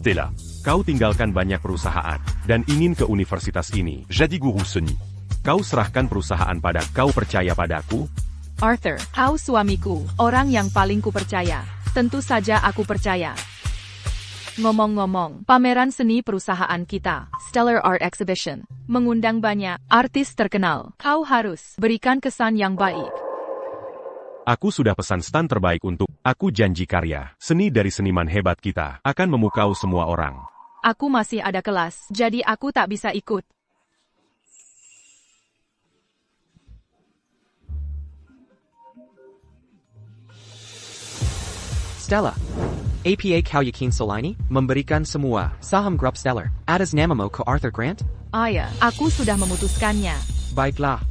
Stella. Kau tinggalkan banyak perusahaan, dan ingin ke universitas ini. Jadi guru seni. Kau serahkan perusahaan pada kau percaya padaku? Arthur, kau suamiku, orang yang paling kupercaya. Tentu saja aku percaya. Ngomong-ngomong, pameran seni perusahaan kita, Stellar Art Exhibition, mengundang banyak artis terkenal. Kau harus berikan kesan yang baik. Aku sudah pesan stand terbaik untuk aku janji karya. Seni dari seniman hebat kita akan memukau semua orang. Aku masih ada kelas, jadi aku tak bisa ikut. Stella. APA Kauyakin Solani memberikan semua saham grup Stellar atas namamu ke Arthur Grant? Ayah, aku sudah memutuskannya. Baiklah.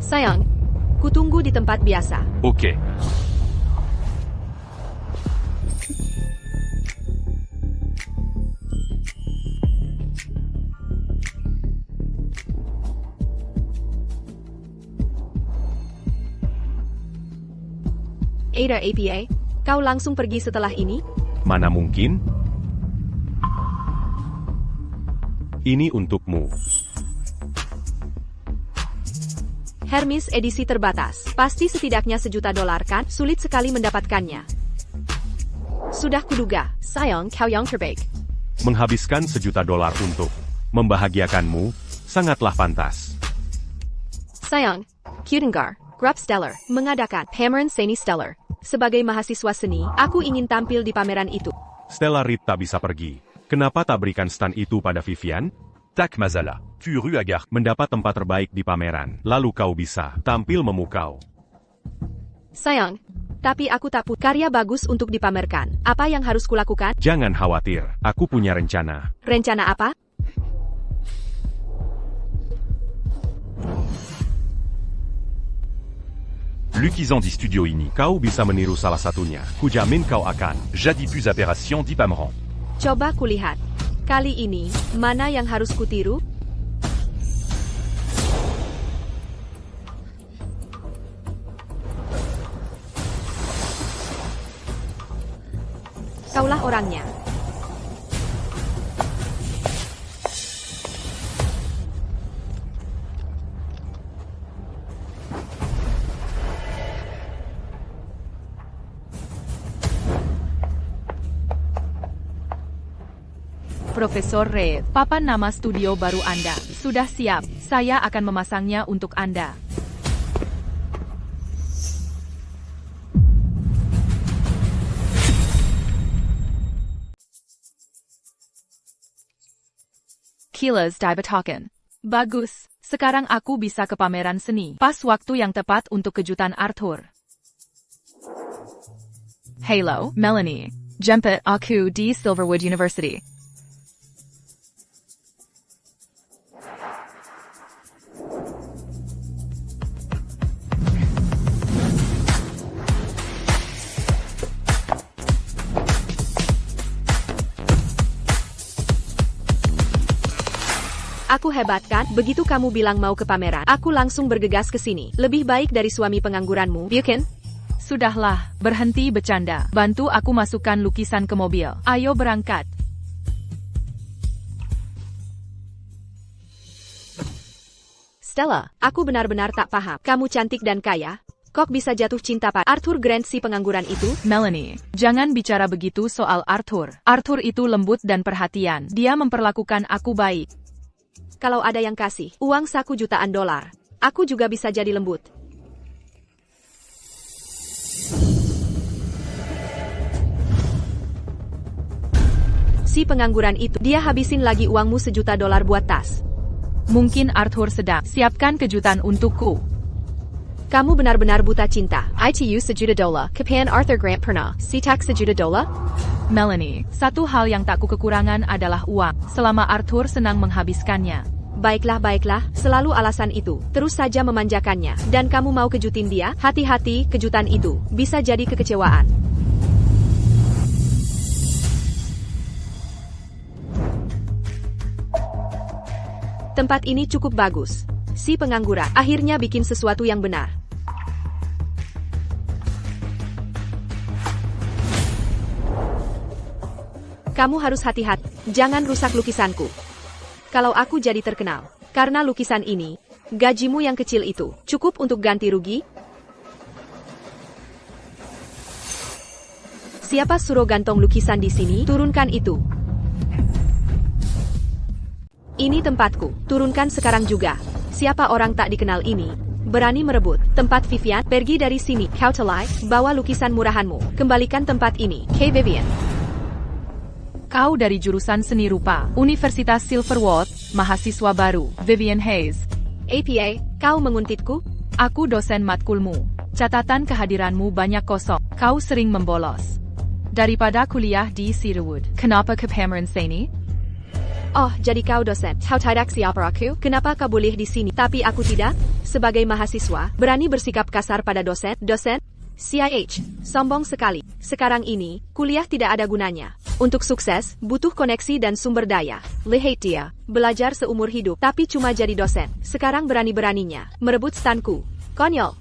Sayang, kutunggu di tempat biasa. Oke. Ada APA, kau langsung pergi setelah ini? Mana mungkin? Ini untukmu. Hermes edisi terbatas. Pasti setidaknya $1.000.000 kan? Sulit sekali mendapatkannya. Sudah kuduga, sayang kau yang terbaik. Menghabiskan $1.000.000 untuk membahagiakanmu, sangatlah pantas. Sayang, Kudengar, Grup Stellar, mengadakan pameran seni Stellar. Sebagai mahasiswa seni, aku ingin tampil di pameran itu. Stella Reed tak bisa pergi. Kenapa tak berikan stand itu pada Vivian? Tak masalah. Furu agar Mendapat tempat terbaik di pameran, lalu kau bisa tampil memukau. Sayang, tapi aku tak punya karya bagus untuk dipamerkan. Apa yang harus kulakukan? Jangan khawatir, aku punya rencana. Rencana apa? Lukisan di studio ini. Kau bisa meniru salah satunya. Kujamin kau akan. Jadi plus opération di pameran. Coba kulihat. Kali ini, mana yang harus kutiru? Kaulah orangnya. Profesor Reed, papan nama studio baru Anda. Sudah siap, saya akan memasangnya untuk Anda. Kilas Dibatakan. Bagus, sekarang aku bisa ke pameran seni. Pas waktu yang tepat untuk kejutan Arthur. Halo, Melanie. Jemput aku di Silverwood University. Aku hebat kan? Begitu kamu bilang mau ke pameran, aku langsung bergegas ke sini. Lebih baik dari suami pengangguranmu, bukan? Sudahlah, berhenti bercanda. Bantu aku masukkan lukisan ke mobil. Ayo berangkat. Stella, aku benar-benar tak paham. Kamu cantik dan kaya. Kok bisa jatuh cinta pada Arthur Grant si pengangguran itu? Melanie, jangan bicara begitu soal Arthur. Arthur itu lembut dan perhatian. Dia memperlakukan aku baik. Kalau ada yang kasih uang $1 jutaan, aku juga bisa jadi lembut. Si pengangguran itu, dia habisin lagi uangmu $1 juta buat tas. Mungkin Arthur sedang siapkan kejutan untukku. Kamu benar-benar buta cinta. ITU $1 juta, kapan Arthur Grant pernah si tak $1 juta? Melanie, satu hal yang tak ku kekurangan adalah uang. Selama Arthur senang menghabiskannya. Baiklah, selalu alasan itu. Terus saja memanjakannya. Dan kamu mau kejutin dia? Hati-hati, kejutan itu bisa jadi kekecewaan. Tempat ini cukup bagus. Si pengangguran akhirnya bikin sesuatu yang benar. Kamu harus hati-hati, jangan rusak lukisanku. Kalau aku jadi terkenal karena lukisan ini, gajimu yang kecil itu cukup untuk ganti rugi? Siapa suruh gantung lukisan di sini? Turunkan itu. Ini tempatku, turunkan sekarang juga. Siapa orang tak dikenal ini berani merebut tempat Vivian? Pergi dari sini, kau telai, bawa lukisan murahanmu. Kembalikan tempat ini, Kay Vivian. Kau dari jurusan seni rupa, Universitas Silverwood, mahasiswa baru, Vivian Hayes. APA, kau menguntitku? Aku dosen matkulmu. Catatan kehadiranmu banyak kosong. Kau sering membolos. Daripada kuliah di Cedarwood, kenapa ke Cameron sini? Oh, jadi kau dosen. Kau tidak siapa aku? Kenapa kau boleh di sini, tapi aku tidak? Sebagai mahasiswa, berani bersikap kasar pada dosen? Dosen? CIH, sombong sekali. Sekarang ini, kuliah tidak ada gunanya. Untuk sukses, butuh koneksi dan sumber daya. Lihat dia, belajar seumur hidup, tapi cuma jadi dosen. Sekarang berani-beraninya merebut stanku. Konyol.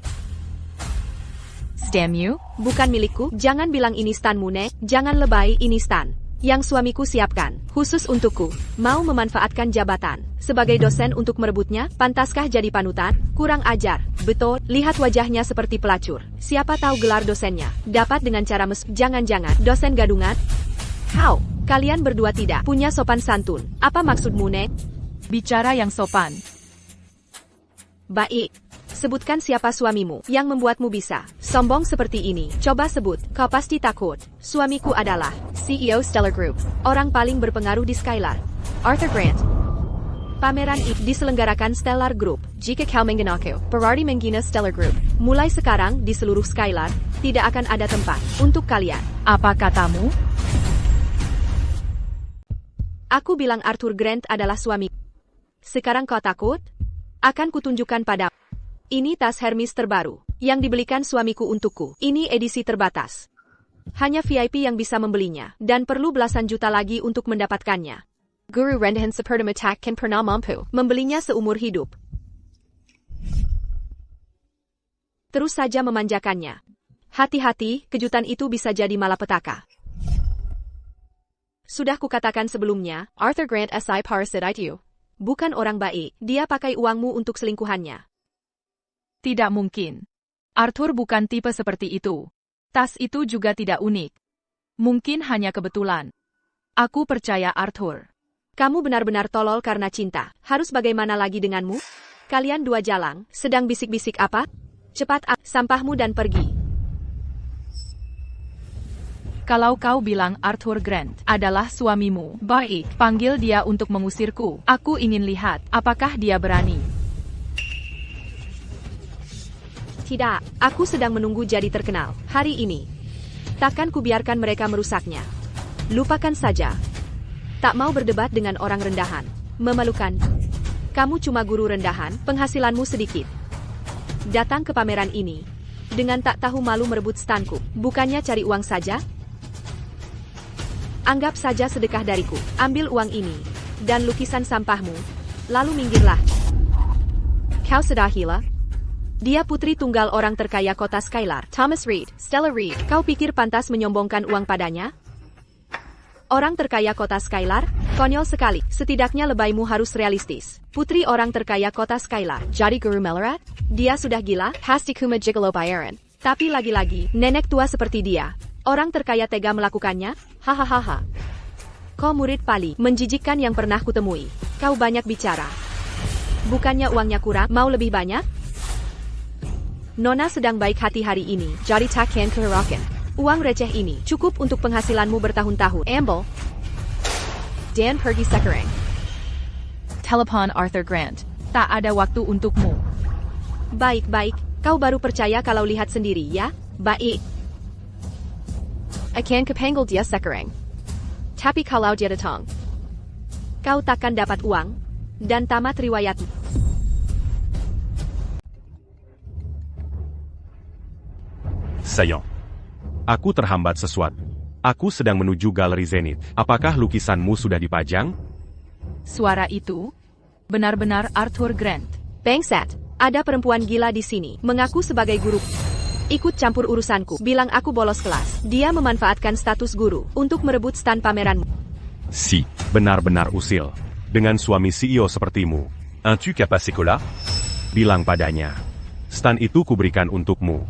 Stanmu? Bukan milikku, jangan bilang ini stanmu, Nek. Jangan lebay, ini stan yang suamiku siapkan, khusus untukku. Mau memanfaatkan jabatan sebagai dosen untuk merebutnya? Pantaskah jadi panutan? Kurang ajar. Betul, lihat wajahnya seperti pelacur. Siapa tahu gelar dosennya dapat dengan cara Jangan-jangan dosen gadungan? How? Kalian berdua tidak punya sopan santun. Apa maksudmu, Nek? Bicara yang sopan. Baik. Sebutkan siapa suamimu yang membuatmu bisa sombong seperti ini. Coba sebut, kau pasti takut. Suamiku adalah CEO Stellar Group, orang paling berpengaruh di Skylar. Arthur Grant. Pameran ini diselenggarakan Stellar Group. Jika kau mengenaku, berarti menghina Stellar Group. Mulai sekarang di seluruh Skylar, tidak akan ada tempat untuk kalian. Apa katamu? Aku bilang Arthur Grant adalah suami. Sekarang kau takut? Akan kutunjukkan pada. Ini tas Hermes terbaru yang dibelikan suamiku untukku. Ini edisi terbatas. Hanya VIP yang bisa membelinya, dan perlu belasan juta lagi untuk mendapatkannya. Guru rendahan seperti takkan pernah mampu membelinya seumur hidup. Terus saja memanjakannya. Hati-hati, kejutan itu bisa jadi malapetaka. Sudah kukatakan sebelumnya, Arthur Grant SI parasitic you. Bukan orang baik, dia pakai uangmu untuk selingkuhannya. Tidak mungkin. Arthur bukan tipe seperti itu. Tas itu juga tidak unik. Mungkin hanya kebetulan. Aku percaya Arthur. Kamu benar-benar tolol karena cinta. Harus bagaimana lagi denganmu? Kalian dua jalang, sedang bisik-bisik apa? Cepat sampahmu dan pergi. Kalau kau bilang Arthur Grant adalah suamimu, baik, panggil dia untuk mengusirku. Aku ingin lihat apakah dia berani. Tidak, aku sedang menunggu jadi terkenal hari ini. Takkan kubiarkan mereka merusaknya. Lupakan saja. Tak mau berdebat dengan orang rendahan. Memalukan. Kamu cuma guru rendahan, penghasilanmu sedikit. Datang ke pameran ini dengan tak tahu malu merebut stanku. Bukannya cari uang saja? Anggap saja sedekah dariku. Ambil uang ini dan lukisan sampahmu. Lalu minggirlah. Kau sudah gila? Dia putri tunggal orang terkaya kota Skylar, Thomas Reed, Stella Reed. Kau pikir pantas menyombongkan uang padanya? Orang terkaya kota Skylar? Konyol sekali. Setidaknya lebaymu harus realistis. Putri orang terkaya kota Skylar. Jadi Guru Melrat? Dia sudah gila? Pasti kuma gigolo bayaran. Tapi lagi-lagi, nenek tua seperti dia. Orang terkaya tega melakukannya? Hahaha. Kau murid paling menjijikkan yang pernah kutemui. Kau banyak bicara. Bukannya uangnya kurang, mau lebih banyak? Nona sedang baik hati hari ini, jadi takkan keherakan. Uang receh ini cukup untuk penghasilanmu bertahun-tahun. Ambil. Dan pergi sekarang. Telepon Arthur Grant. Tak ada waktu untukmu. Baik-baik, kau baru percaya kalau lihat sendiri ya? Baik. Akan kepanggil dia sekarang. Tapi kalau dia datang, kau takkan dapat uang. dan tamat riwayatmu. Saillant. Aku terhambat sesuatu. Aku sedang menuju galeri Zenith. Apakah lukisanmu sudah dipajang? Suara itu benar-benar Arthur Grant. Bangsat, ada perempuan gila di sini, mengaku sebagai guru. Ikut campur urusanku, bilang aku bolos kelas. Dia memanfaatkan status guru untuk merebut stan pameranmu. Si, benar-benar usil. Dengan suami CEO sepertimu. Un tu capaz sekolah? Bilang padanya. Stan itu kuberikan untukmu.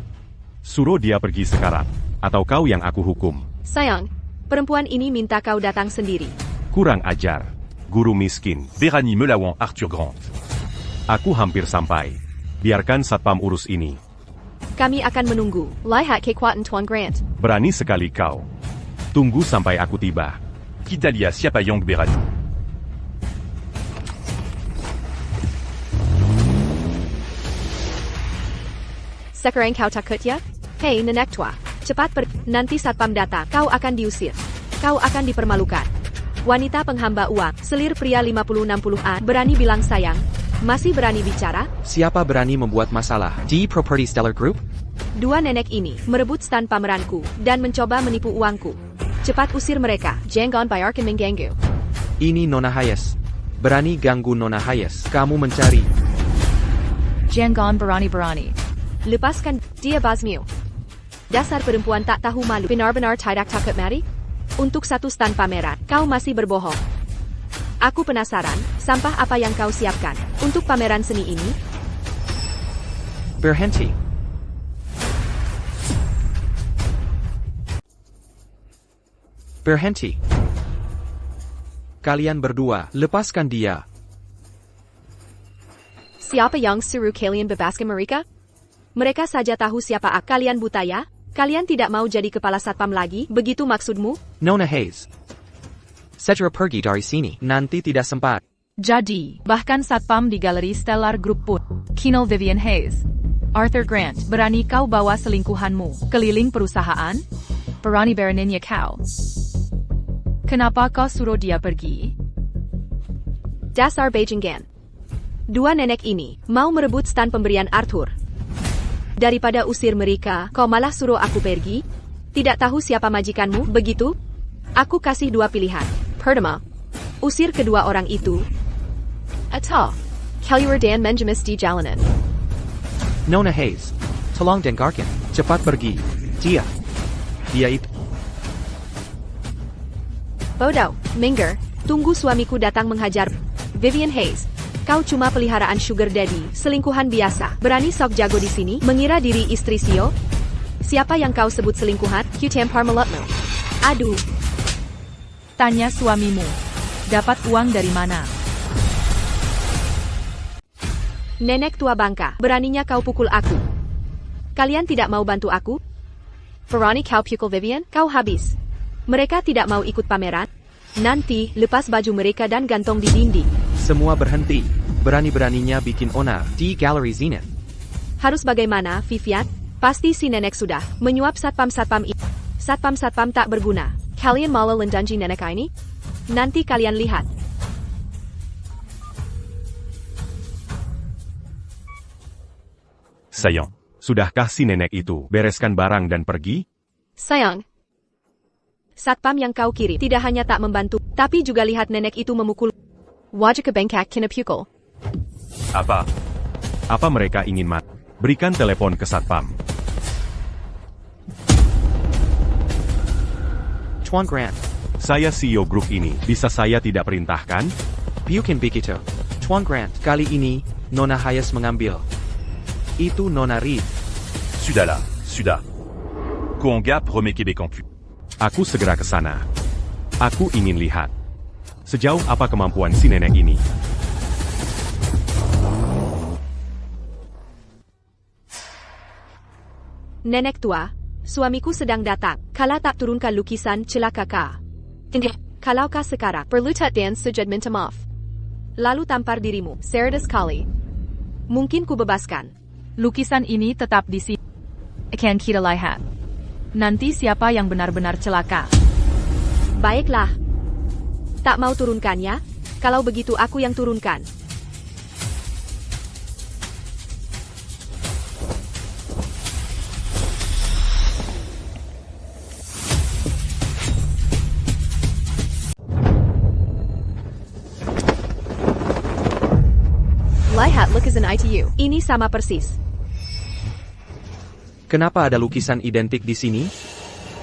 Suruh dia pergi sekarang. Atau kau yang aku hukum. Sayang, perempuan ini minta kau datang sendiri. Kurang ajar. Guru miskin. Véranie Melawan Arthur Grant. Aku hampir sampai. Biarkan satpam urus ini. Kami akan menunggu. Lihat kekuatan Tuan Grant. Berani sekali kau. Tunggu sampai aku tiba. Kitalia siapa yang berani? Sekarang kau takut ya? Hei nenek tua, cepat nanti satpam datang, kau akan diusir. Kau akan dipermalukan. Wanita penghamba uang, selir pria 50-60-an, berani bilang sayang? Masih berani bicara? Siapa berani membuat masalah? D Property Stellar Group? Dua nenek ini merebut stan pameranku dan mencoba menipu uangku. Cepat usir mereka. Jangan bayarkan mengganggu. Ini Nona Hayes. Berani ganggu Nona Hayes. Kamu mencari. Jangan berani-berani. Lepaskan dia Basmio. Dasar perempuan tak tahu malu. Benar-benar tidak takut mari? Untuk satu stan pameran, kau masih berbohong. Aku penasaran, sampah apa yang kau siapkan untuk pameran seni ini? Berhenti. Berhenti. Kalian berdua, lepaskan dia. Siapa yang suruh kalian bebaskan mereka? Mereka saja tahu siapa kalian buta ya? Kalian tidak mau jadi kepala satpam lagi, begitu maksudmu? Nona Hayes. Segera pergi dari sini, nanti tidak sempat. Jadi, bahkan satpam di galeri Stellar Group pun, Kinal Vivian Hayes. Arthur Grant, berani kau bawa selingkuhanmu keliling perusahaan? Berani-beraninya kau. Kenapa kau suruh dia pergi? Dasar Bajingan. Dua nenek ini mau merebut stan pemberian Arthur. Daripada usir mereka, kau malah suruh aku pergi? Tidak tahu siapa majikanmu, begitu? Aku kasih dua pilihan. Pertama, usir kedua orang itu. Atau, keluar dan menjemis di jalanan. Nona Hayes. Tolong dengarkan. Cepat pergi. Dia itu. Bodoh, minggir. Tunggu suamiku datang menghajar. Vivian Hayes. Kau cuma peliharaan sugar daddy, selingkuhan biasa. Berani sok jago di sini, mengira diri istri CEO? Siapa yang kau sebut selingkuhan? Tampar melotmu. Aduh. Tanya suamimu. Dapat uang dari mana? Nenek tua bangka, beraninya kau pukul aku. Kalian tidak mau bantu aku? Berani kau pukul Vivian? Kau habis. Mereka tidak mau ikut pameran? Nanti, lepas baju mereka dan gantung di dinding. Semua berhenti. Berani-beraninya bikin onar di Galeri Zenith. Harus bagaimana, Vivian? Pasti si nenek sudah menyuap satpam-satpam ini. Satpam-satpam tak berguna. Kalian malah lendanji nenek ini? Nanti kalian lihat. Saillant. Sudahkah si nenek itu bereskan barang dan pergi? Sayang. Satpam yang kau kirim tidak hanya tak membantu, tapi juga lihat nenek itu memukul. Wajah ke bengkak kena pukul. Apa? Apa mereka ingin mati? Berikan telepon ke satpam. Tuan Grant. Saya CEO grup ini, bisa saya tidak perintahkan? Bukan begitu. Tuan Grant, kali ini, Nona Hayes mengambil. Itu Nona Reed. Sudahlah, sudah. Kuanggap remets Québec en pu. Aku segera ke sana. Aku ingin lihat. Sejauh apa kemampuan si nenek ini? Nenek tua, suamiku sedang datang. Kala tak turunkan lukisan celaka ka. Kalau kau sekarang berlutut dan sujud minta maaf. Lalu tampar dirimu, cerdas sekali. Mungkin ku bebaskan. Lukisan ini tetap di sini. Akan kita lihat. Nanti siapa yang benar-benar celaka. Baiklah. Tak mau turunkannya? Kalau begitu aku yang turunkan. Lihat lukisan ITU. Ini sama persis. Kenapa ada lukisan identik di sini?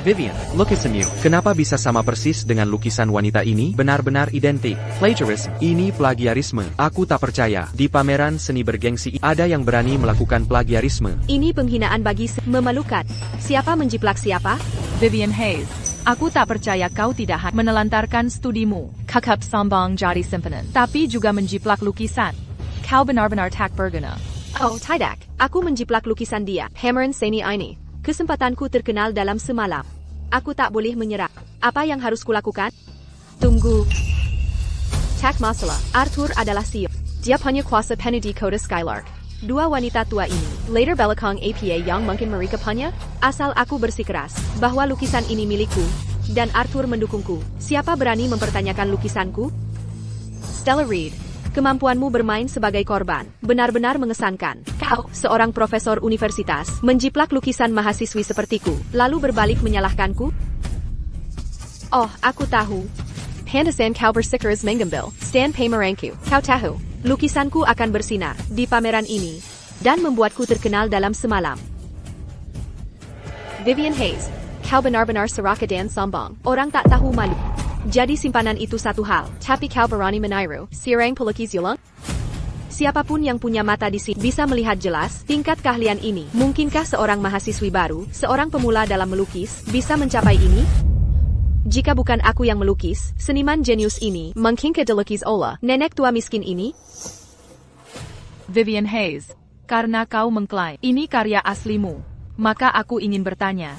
Vivian, lukisan you. Kenapa bisa sama persis dengan lukisan wanita ini? Benar-benar identik. Plagiarism. Ini plagiarisme. Aku tak percaya. Di pameran seni bergengsi ada yang berani melakukan plagiarisme. Ini penghinaan bagi memalukan. Siapa menjiplak siapa? Vivian Hayes, aku tak percaya kau tidak hanya menelantarkan studimu, kakap sombong jadi simpenan, tapi juga menjiplak lukisan. Kau benar-benar tak berguna. Oh, tidak. Aku menjiplak lukisan dia. Hammeran seni ini. Kesempatanku terkenal dalam semalam. Aku tak boleh menyerah. Apa yang harus kulakukan? Tunggu. Tak masalah. Arthur adalah CEO. Dia punya kuasa penuh di Kota Skylark. Dua wanita tua ini, later belakang APA yang mungkin mereka punya, asal aku bersikeras bahwa lukisan ini milikku, dan Arthur mendukungku. Siapa berani mempertanyakan lukisanku? Stella Reed. Kemampuanmu bermain sebagai korban benar-benar mengesankan. Kau, seorang profesor universitas, menjiplak lukisan mahasiswi sepertiku, lalu berbalik menyalahkanku? Oh, aku tahu. Pantesan kau bersikeras mengambil stand pemeranku. Kau tahu, lukisanku akan bersinar di pameran ini, dan membuatku terkenal dalam semalam. Vivian Hayes, kau benar-benar serakah dan sombong. Orang tak tahu malu. Jadi simpanan itu satu hal, tapi kau berani meniru seorang pelukis ulang? Siapapun yang punya mata di sini bisa melihat jelas tingkat keahlian ini. Mungkinkah seorang mahasiswi baru, seorang pemula dalam melukis, bisa mencapai ini? Jika bukan aku yang melukis, seniman jenius ini, mungkinkah dilukis oleh nenek tua miskin ini? Vivian Hayes, karena kau mengklaim ini karya aslimu, maka aku ingin bertanya,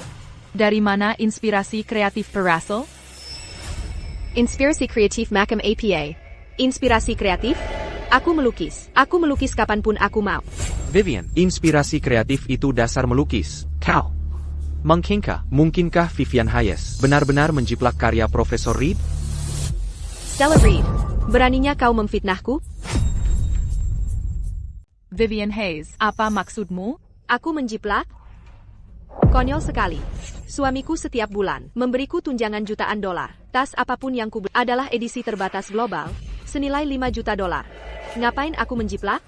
dari mana inspirasi kreatif berasal? Inspirasi kreatif makam APA. Inspirasi kreatif? Aku melukis kapanpun aku mau. Vivian, inspirasi kreatif itu dasar melukis. Kau. Mungkinkah Vivian Hayes benar-benar menjiplak karya Profesor Reed? Stella Reed, beraninya kau memfitnahku? Vivian Hayes, apa maksudmu? Aku menjiplak? Konyol sekali. Suamiku setiap bulan memberiku tunjangan jutaan dolar. Tas apapun yang kubeli adalah edisi terbatas global, senilai 5 juta dolar. Ngapain aku menjiplak?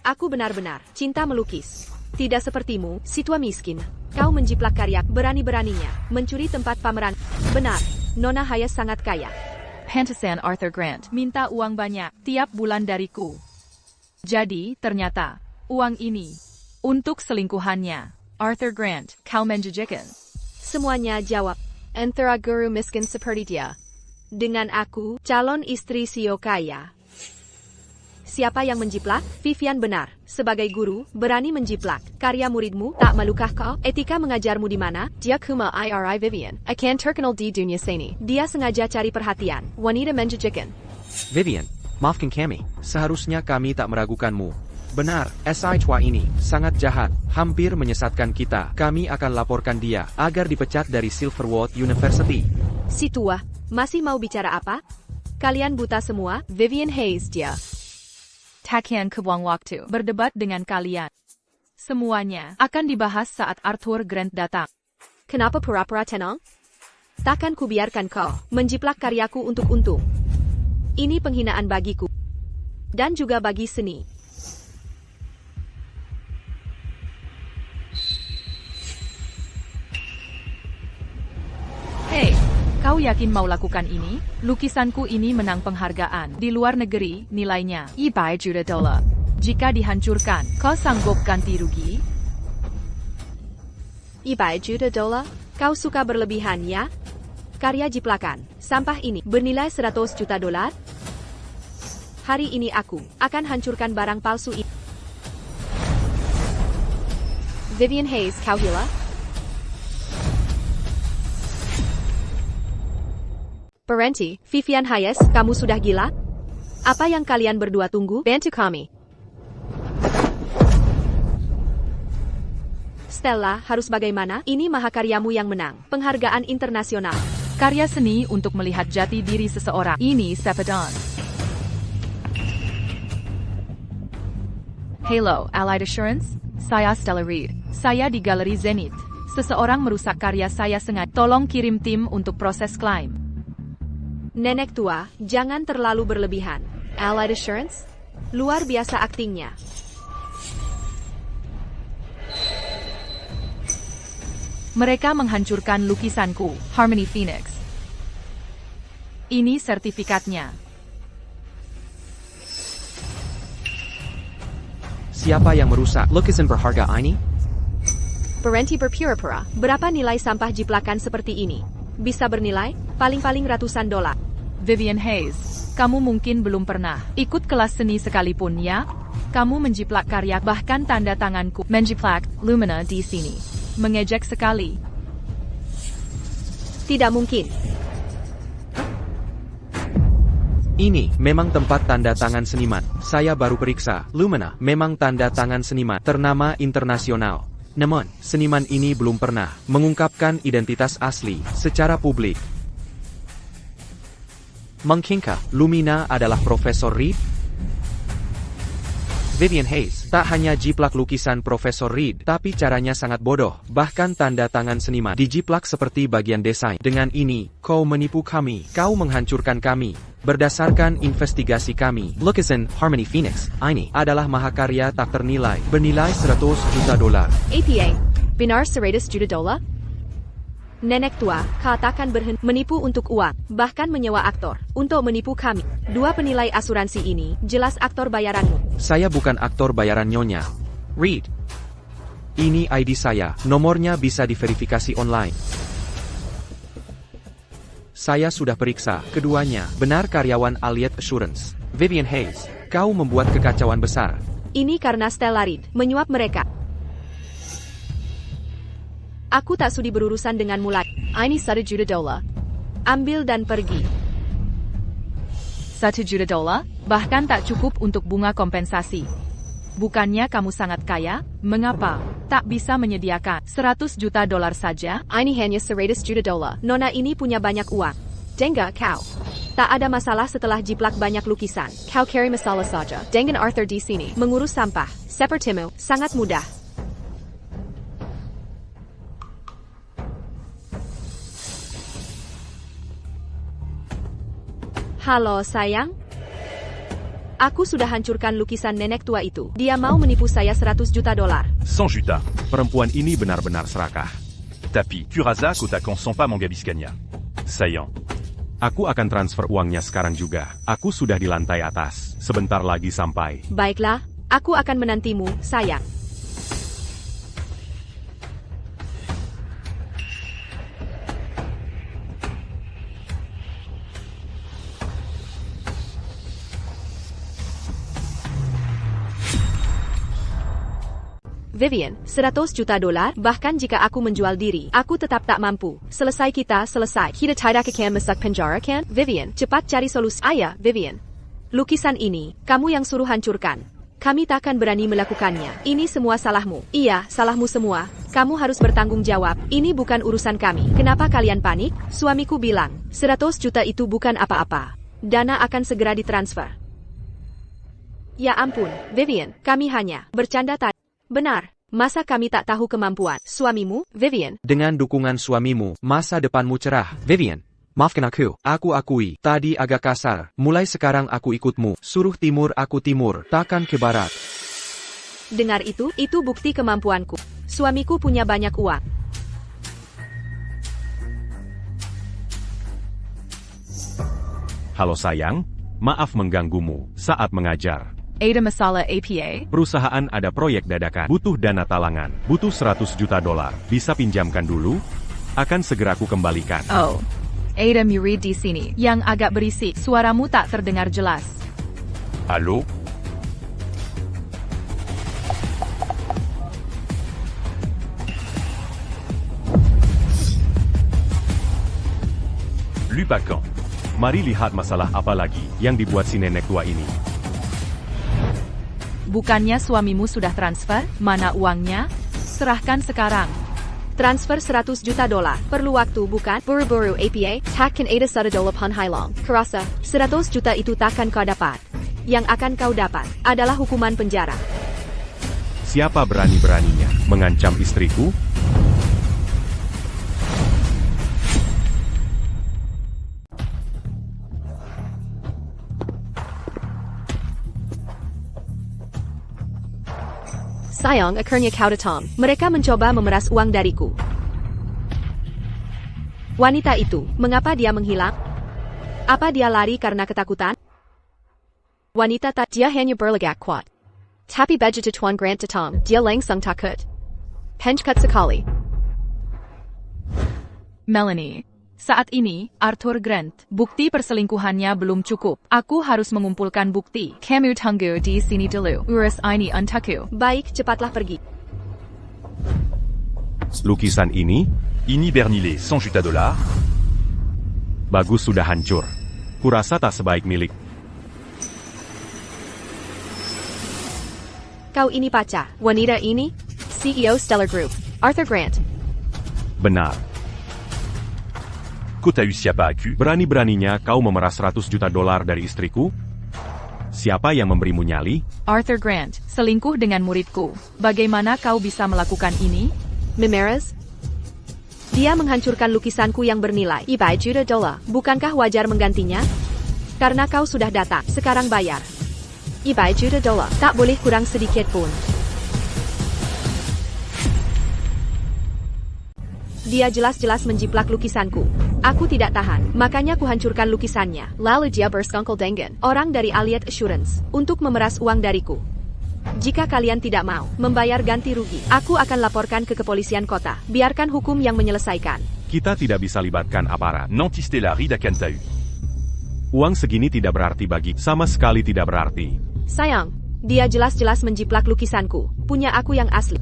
Aku benar-benar cinta melukis. Tidak sepertimu, si tua miskin. Kau menjiplak karya berani-beraninya, mencuri tempat pameran. Benar, Nona Hayes sangat kaya. Pantesan Arthur Grant minta uang banyak tiap bulan dariku. Jadi, ternyata, uang ini untuk selingkuhannya. Arthur Grant, kau menjanjikan. Semuanya jawab. Antara guru miskin seperti dia. Dengan aku, calon istri CEO kaya. Siapa yang menjiplak? Vivian benar. Sebagai guru, berani menjiplak. Karya muridmu, tak malukah kau? Etika mengajarmu di mana? Dia kuma IRI Vivian. Akan terkenal di dunia seni. Dia sengaja cari perhatian. Wanita menjanjikan. Vivian, maafkan kami. Seharusnya kami tak meragukanmu. Benar, SI tua ini sangat jahat, hampir menyesatkan kita. Kami akan laporkan dia agar dipecat dari Silverwood University. Si tua, masih mau bicara apa? Kalian buta semua, Vivian Hayes dia. Takkan kebuang waktu berdebat dengan kalian. Semuanya akan dibahas saat Arthur Grant datang. Kenapa pura-pura tenang? Takkan kubiarkan kau menjiplak karyaku untuk untung. Ini penghinaan bagiku. Dan juga bagi seni. Hei, kau yakin mau lakukan ini? Lukisanku ini menang penghargaan. Di luar negeri, nilainya 100 juta dolar. Jika dihancurkan, kau sanggup ganti rugi? 100 juta dolar? Kau suka berlebihan ya? Karya jiplakan, sampah ini, bernilai 100 juta dolar? Hari ini aku akan hancurkan barang palsu ini. Vivian Hayes, kau gila? Berhenti, Vivian Hayes, kamu sudah gila? Apa yang kalian berdua tunggu? Bantu kami. Stella, harus bagaimana? Ini mahakaryamu yang menang. Penghargaan internasional. Karya seni untuk melihat jati diri seseorang. Ini Sepadon. Hello, Allied Assurance. Saya Stella Reed. Saya di Galeri Zenith. Seseorang merusak karya saya sengaja. Tolong kirim tim untuk proses klaim. Nenek tua, jangan terlalu berlebihan. Allied Assurance? Luar biasa aktingnya. Mereka menghancurkan lukisanku, Harmony Phoenix. Ini sertifikatnya. Siapa yang merusak lukisan berharga ini? Berhenti berpura-pura. Berapa nilai sampah jiplakan seperti ini? Bisa bernilai? Paling-paling ratusan dolar. Vivian Hayes, kamu mungkin belum pernah ikut kelas seni sekalipun ya? Kamu menjiplak karya, bahkan tanda tanganku. Menjiplak Lumina di sini. Mengejek sekali. Tidak mungkin. Ini memang tempat tanda tangan seniman. Saya baru periksa. Lumina memang tanda tangan seniman ternama internasional. Namun, seniman ini belum pernah mengungkapkan identitas asli secara publik. Mungkinkah Lumina adalah Profesor Reed? Vivian Hayes tak hanya jiplak lukisan Profesor Reed, tapi caranya sangat bodoh. Bahkan tanda tangan seniman dijiplak seperti bagian desain. Dengan ini, kau menipu kami. Kau menghancurkan kami. Berdasarkan investigasi kami, lukisan Harmony Phoenix ini adalah mahakarya tak ternilai, bernilai 100 juta dolar. APA, benar 100 juta dolar? Nenek tua, katakan berhenti menipu untuk uang, bahkan menyewa aktor untuk menipu kami. Dua penilai asuransi ini jelas aktor bayaranmu. Saya bukan aktor bayaran nyonya. Reed. Ini ID saya, nomornya bisa diverifikasi online. Saya sudah periksa, keduanya benar karyawan Allied Assurance. Vivian Hayes, kau membuat kekacauan besar. Ini karena Stella Reed menyuap mereka. Aku tak sudi berurusan denganmu lagi. Ini 1 juta dolar. Ambil dan pergi. 1 juta dolar, bahkan tak cukup untuk bunga kompensasi. Bukannya kamu sangat kaya? Mengapa tak bisa menyediakan 100 juta dolar saja? Ini hanya 100 juta dolar. Nona ini punya banyak uang. Dengar kau. Tak ada masalah setelah jiplak banyak lukisan. Kau carry masalah saja. Dengan Arthur di sini. Mengurus sampah. Sepertimu, sangat mudah. Halo sayang. Aku sudah hancurkan lukisan nenek tua itu. Dia mau menipu saya 100 juta dolar. 100 juta. Perempuan ini benar-benar serakah. Tapis, Kurazak, Otakon sont pas mon Gabiscania. Saillant. Aku akan transfer uangnya sekarang juga. Aku sudah di lantai atas. Sebentar lagi sampai. Baiklah, aku akan menantimu, sayang. Vivian, 100 juta dolar, bahkan jika aku menjual diri, aku tetap tak mampu. Selesai kita, selesai. Kita tidak akan masuk penjara kan? Vivian, cepat cari solusi. Ayah, Vivian. Lukisan ini, kamu yang suruh hancurkan. Kami takkan berani melakukannya. Ini semua salahmu. Iya, salahmu semua. Kamu harus bertanggung jawab. Ini bukan urusan kami. Kenapa kalian panik? Suamiku bilang, 100 juta itu bukan apa-apa. Dana akan segera ditransfer. Ya ampun, Vivian, kami hanya bercanda tadi. Benar, masa kami tak tahu kemampuan suamimu, Vivian? Dengan dukungan suamimu, masa depanmu cerah. Vivian, maafkan aku. Aku akui, tadi agak kasar. Mulai sekarang aku ikutmu. Suruh timur aku timur, takkan ke barat. Dengar itu bukti kemampuanku. Suamiku punya banyak uang. Halo sayang, maaf mengganggumu saat mengajar. Ada masalah APA? Perusahaan ada proyek dadakan. Butuh dana talangan. Butuh 100 juta dolar. Bisa pinjamkan dulu? Akan segera aku kembalikan. Oh, Ada Murid di sini. Yang agak berisik. Suaramu tak terdengar jelas. Allô? Lupakan. Mari lihat masalah apa lagi yang dibuat si nenek tua ini. Bukannya suamimu sudah transfer? Mana uangnya? Serahkan sekarang. Transfer 100 juta dolar. Perlu waktu, bukan? Buru-buru APA, takkan ada $1 pun hailong. Kerasa, 100 juta itu takkan kau dapat. Yang akan kau dapat adalah hukuman penjara. Siapa berani-beraninya mengancam istriku? Sayang, akhirnya kau datang. Mereka mencoba memeras uang dariku. Wanita itu, mengapa dia menghilang? Apa dia lari karena ketakutan? Wanita tak, dia hanya berlagak kuat. Tapi begitu Tuan Grant datang, dia langsung takut. Pencekat sekali. Melanie. Saat ini, Arthur Grant, bukti perselingkuhannya belum cukup. Aku harus mengumpulkan bukti. Kamu tunggu di sini dulu. Urus ini untukku. Baik, cepatlah pergi. Lukisan ini? Ini Bernile, 100 juta dolar. Bagus, sudah hancur. Kurasa tak sebaik milik. Kau ini pacar. Wanita ini? CEO Stellar Group. Arthur Grant. Benar. Kau tahu siapa aku? Berani-beraninya kau memeras 100 juta dolar dari istriku? Siapa yang memberimu nyali? Arthur Grant, selingkuh dengan muridku. Bagaimana kau bisa melakukan ini? Memeras? Dia menghancurkan lukisanku yang bernilai $1 juta. Bukankah wajar menggantinya? Karena kau sudah datang, sekarang bayar. $1 juta. Tak boleh kurang sedikit pun. Dia jelas-jelas menjiplak lukisanku. Aku tidak tahan, makanya kuhancurkan lukisannya. Lalu dia bersekongkol dengan orang dari Allied Assurance untuk memeras uang dariku. Jika kalian tidak mau membayar ganti rugi, aku akan laporkan ke kepolisian kota. Biarkan hukum yang menyelesaikan. Kita tidak bisa libatkan aparat. Nanti Stella Reed akan tahu. Uang segini tidak berarti bagi, sama sekali tidak berarti. Sayang, dia jelas-jelas menjiplak lukisanku. Punya aku yang asli.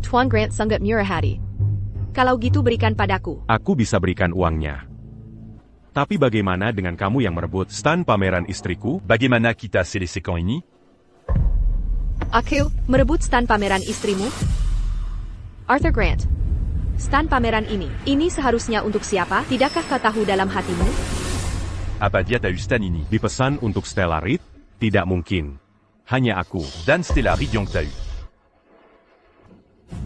Tuan Grant sangat murah hati. Kalau gitu berikan padaku. Aku bisa berikan uangnya. Tapi bagaimana dengan kamu yang merebut stand pameran istriku? Bagaimana kita selesaikan ini? Aku merebut stand pameran istrimu? Arthur Grant. Stand pameran ini seharusnya untuk siapa? Tidakkah kau tahu dalam hatimu? Apa dia tahu stand ini? Dipesan untuk Stella Reed? Tidak mungkin. Hanya aku. Dan Stella Reed yang tahu.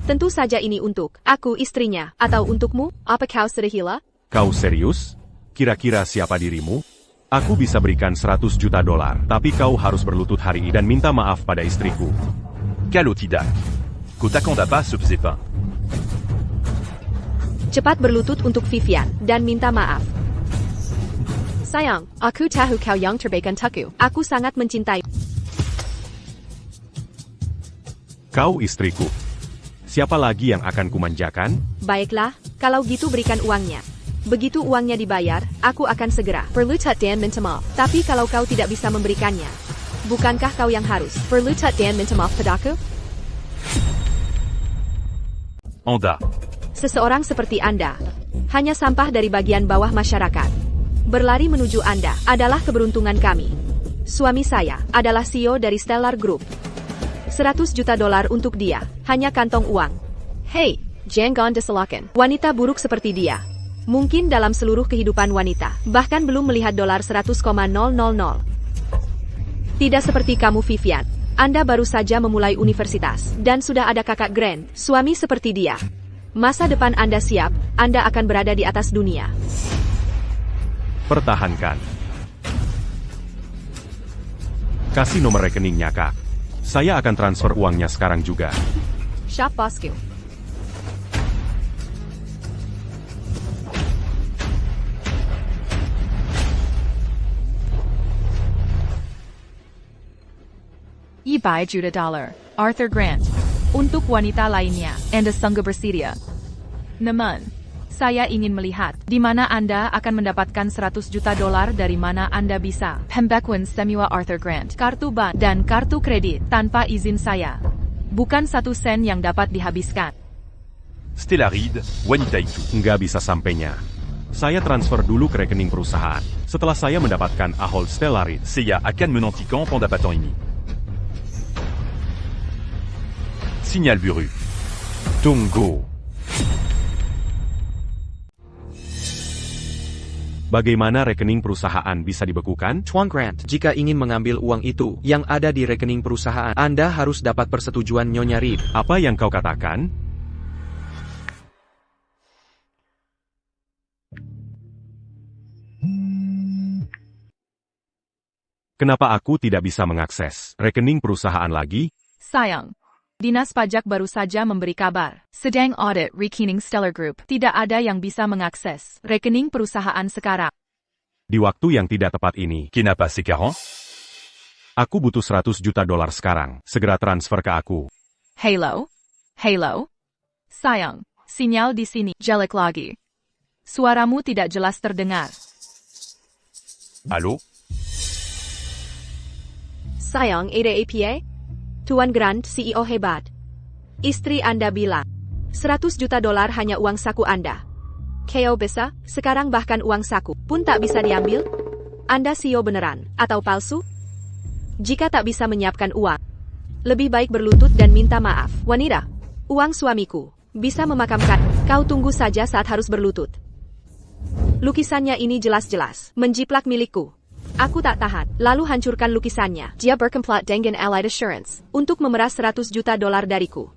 Tentu saja ini untuk aku istrinya, atau untukmu, apa kau sudah gila? Kau serius? Kira-kira siapa dirimu? Aku bisa berikan 100 juta dolar, tapi kau harus berlutut hari ini dan minta maaf pada istriku. Kalau tidak, kau takkan dapat ce faisait pas. Cepat berlutut untuk Vivian, dan minta maaf. Sayang, aku tahu kau yang terbaik untukku. Aku sangat mencintai. Kau istriku. Siapa lagi yang akan kumanjakan? Baiklah, kalau gitu berikan uangnya. Begitu uangnya dibayar, aku akan segera berlutut dan minta maaf. Tapi kalau kau tidak bisa memberikannya, bukankah kau yang harus berlutut dan minta maaf padaku? Anda. Seseorang seperti Anda, hanya sampah dari bagian bawah masyarakat. Berlari menuju Anda adalah keberuntungan kami. Suami saya adalah CEO dari Stellar Group. 100 juta dolar untuk dia, hanya kantong uang. Hei, jangan disalahkan. Wanita buruk seperti dia. Mungkin dalam seluruh kehidupan wanita, bahkan belum melihat dolar 100,000. Tidak seperti kamu Vivian. Anda baru saja memulai universitas, dan sudah ada kakak Grant, suami seperti dia. Masa depan Anda siap, Anda akan berada di atas dunia. Pertahankan. Kasih nomor rekeningnya, Kak. Saya akan transfer uangnya sekarang juga. Shop bosku. $1 juta. Arthur Grant. Untuk wanita lainnya, Anda sanggup bersedia. Namun, saya ingin melihat di mana Anda akan mendapatkan 100 juta dolar dari mana Anda bisa pembekuan semua Arthur Grant, kartu bank, dan kartu kredit tanpa izin saya. Bukan 1 sen yang dapat dihabiskan. Stella Reed, wanita itu. Nggak bisa sampainya. Saya transfer dulu ke rekening perusahaan. Setelah saya mendapatkan Ahold Stella Reed, Saya akan menantikan pendapatan ini. Sinyal biru. tunggu. Bagaimana rekening perusahaan bisa dibekukan? Tuan Grant, jika ingin mengambil uang itu yang ada di rekening perusahaan, Anda harus dapat persetujuan Nyonya Reed. Apa yang kau katakan? Kenapa aku tidak bisa mengakses rekening perusahaan lagi? Sayang. Dinas Pajak baru saja memberi kabar. Sedang audit rekening Stellar Group. Tidak ada yang bisa mengakses rekening perusahaan sekarang. Di waktu yang tidak tepat ini, Qui n'a pas ses 40? aku butuh 100 juta dolar sekarang. Segera transfer ke aku. Halo? Halo? Sayang, sinyal di sini jelek lagi. Suaramu tidak jelas terdengar. Allô? Sayang, ada APA? Tuan Grant, CEO hebat. Istri Anda bilang, 100 juta dolar hanya uang saku Anda. KO bisa, sekarang bahkan uang saku pun tak bisa diambil? Anda CEO beneran, atau palsu? Jika tak bisa menyiapkan uang, lebih baik berlutut dan minta maaf. Wanita, uang suamiku, bisa memakamkan. Kau tunggu saja saat harus berlutut. Lukisannya ini jelas-jelas menjiplak milikku. Aku tak tahan, lalu hancurkan lukisannya. Dia berkomplot dengan Allied Assurance untuk memeras 100 juta dolar dariku.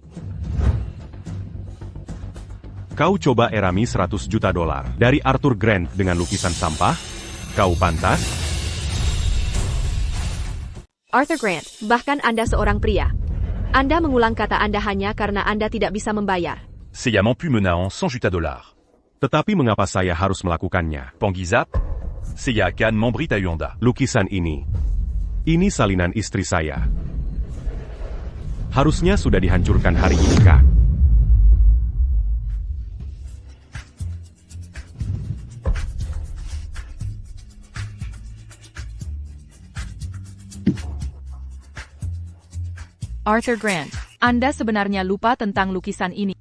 Kau coba erami 100 juta dolar dari Arthur Grant dengan lukisan sampah? Kau pantas? Arthur Grant, bahkan Anda seorang pria. Anda mengulang kata Anda hanya karena Anda tidak bisa membayar. C'est Yaman pu menant 100 juta dollars. Tetapi mengapa saya harus melakukannya? Pangizap? C'est Yakan Membrit Ayonda. Lukisan ini salinan istri saya. Harusnya sudah dihancurkan hari ini, Kak. Arthur Grant, Anda sebenarnya lupa tentang lukisan ini.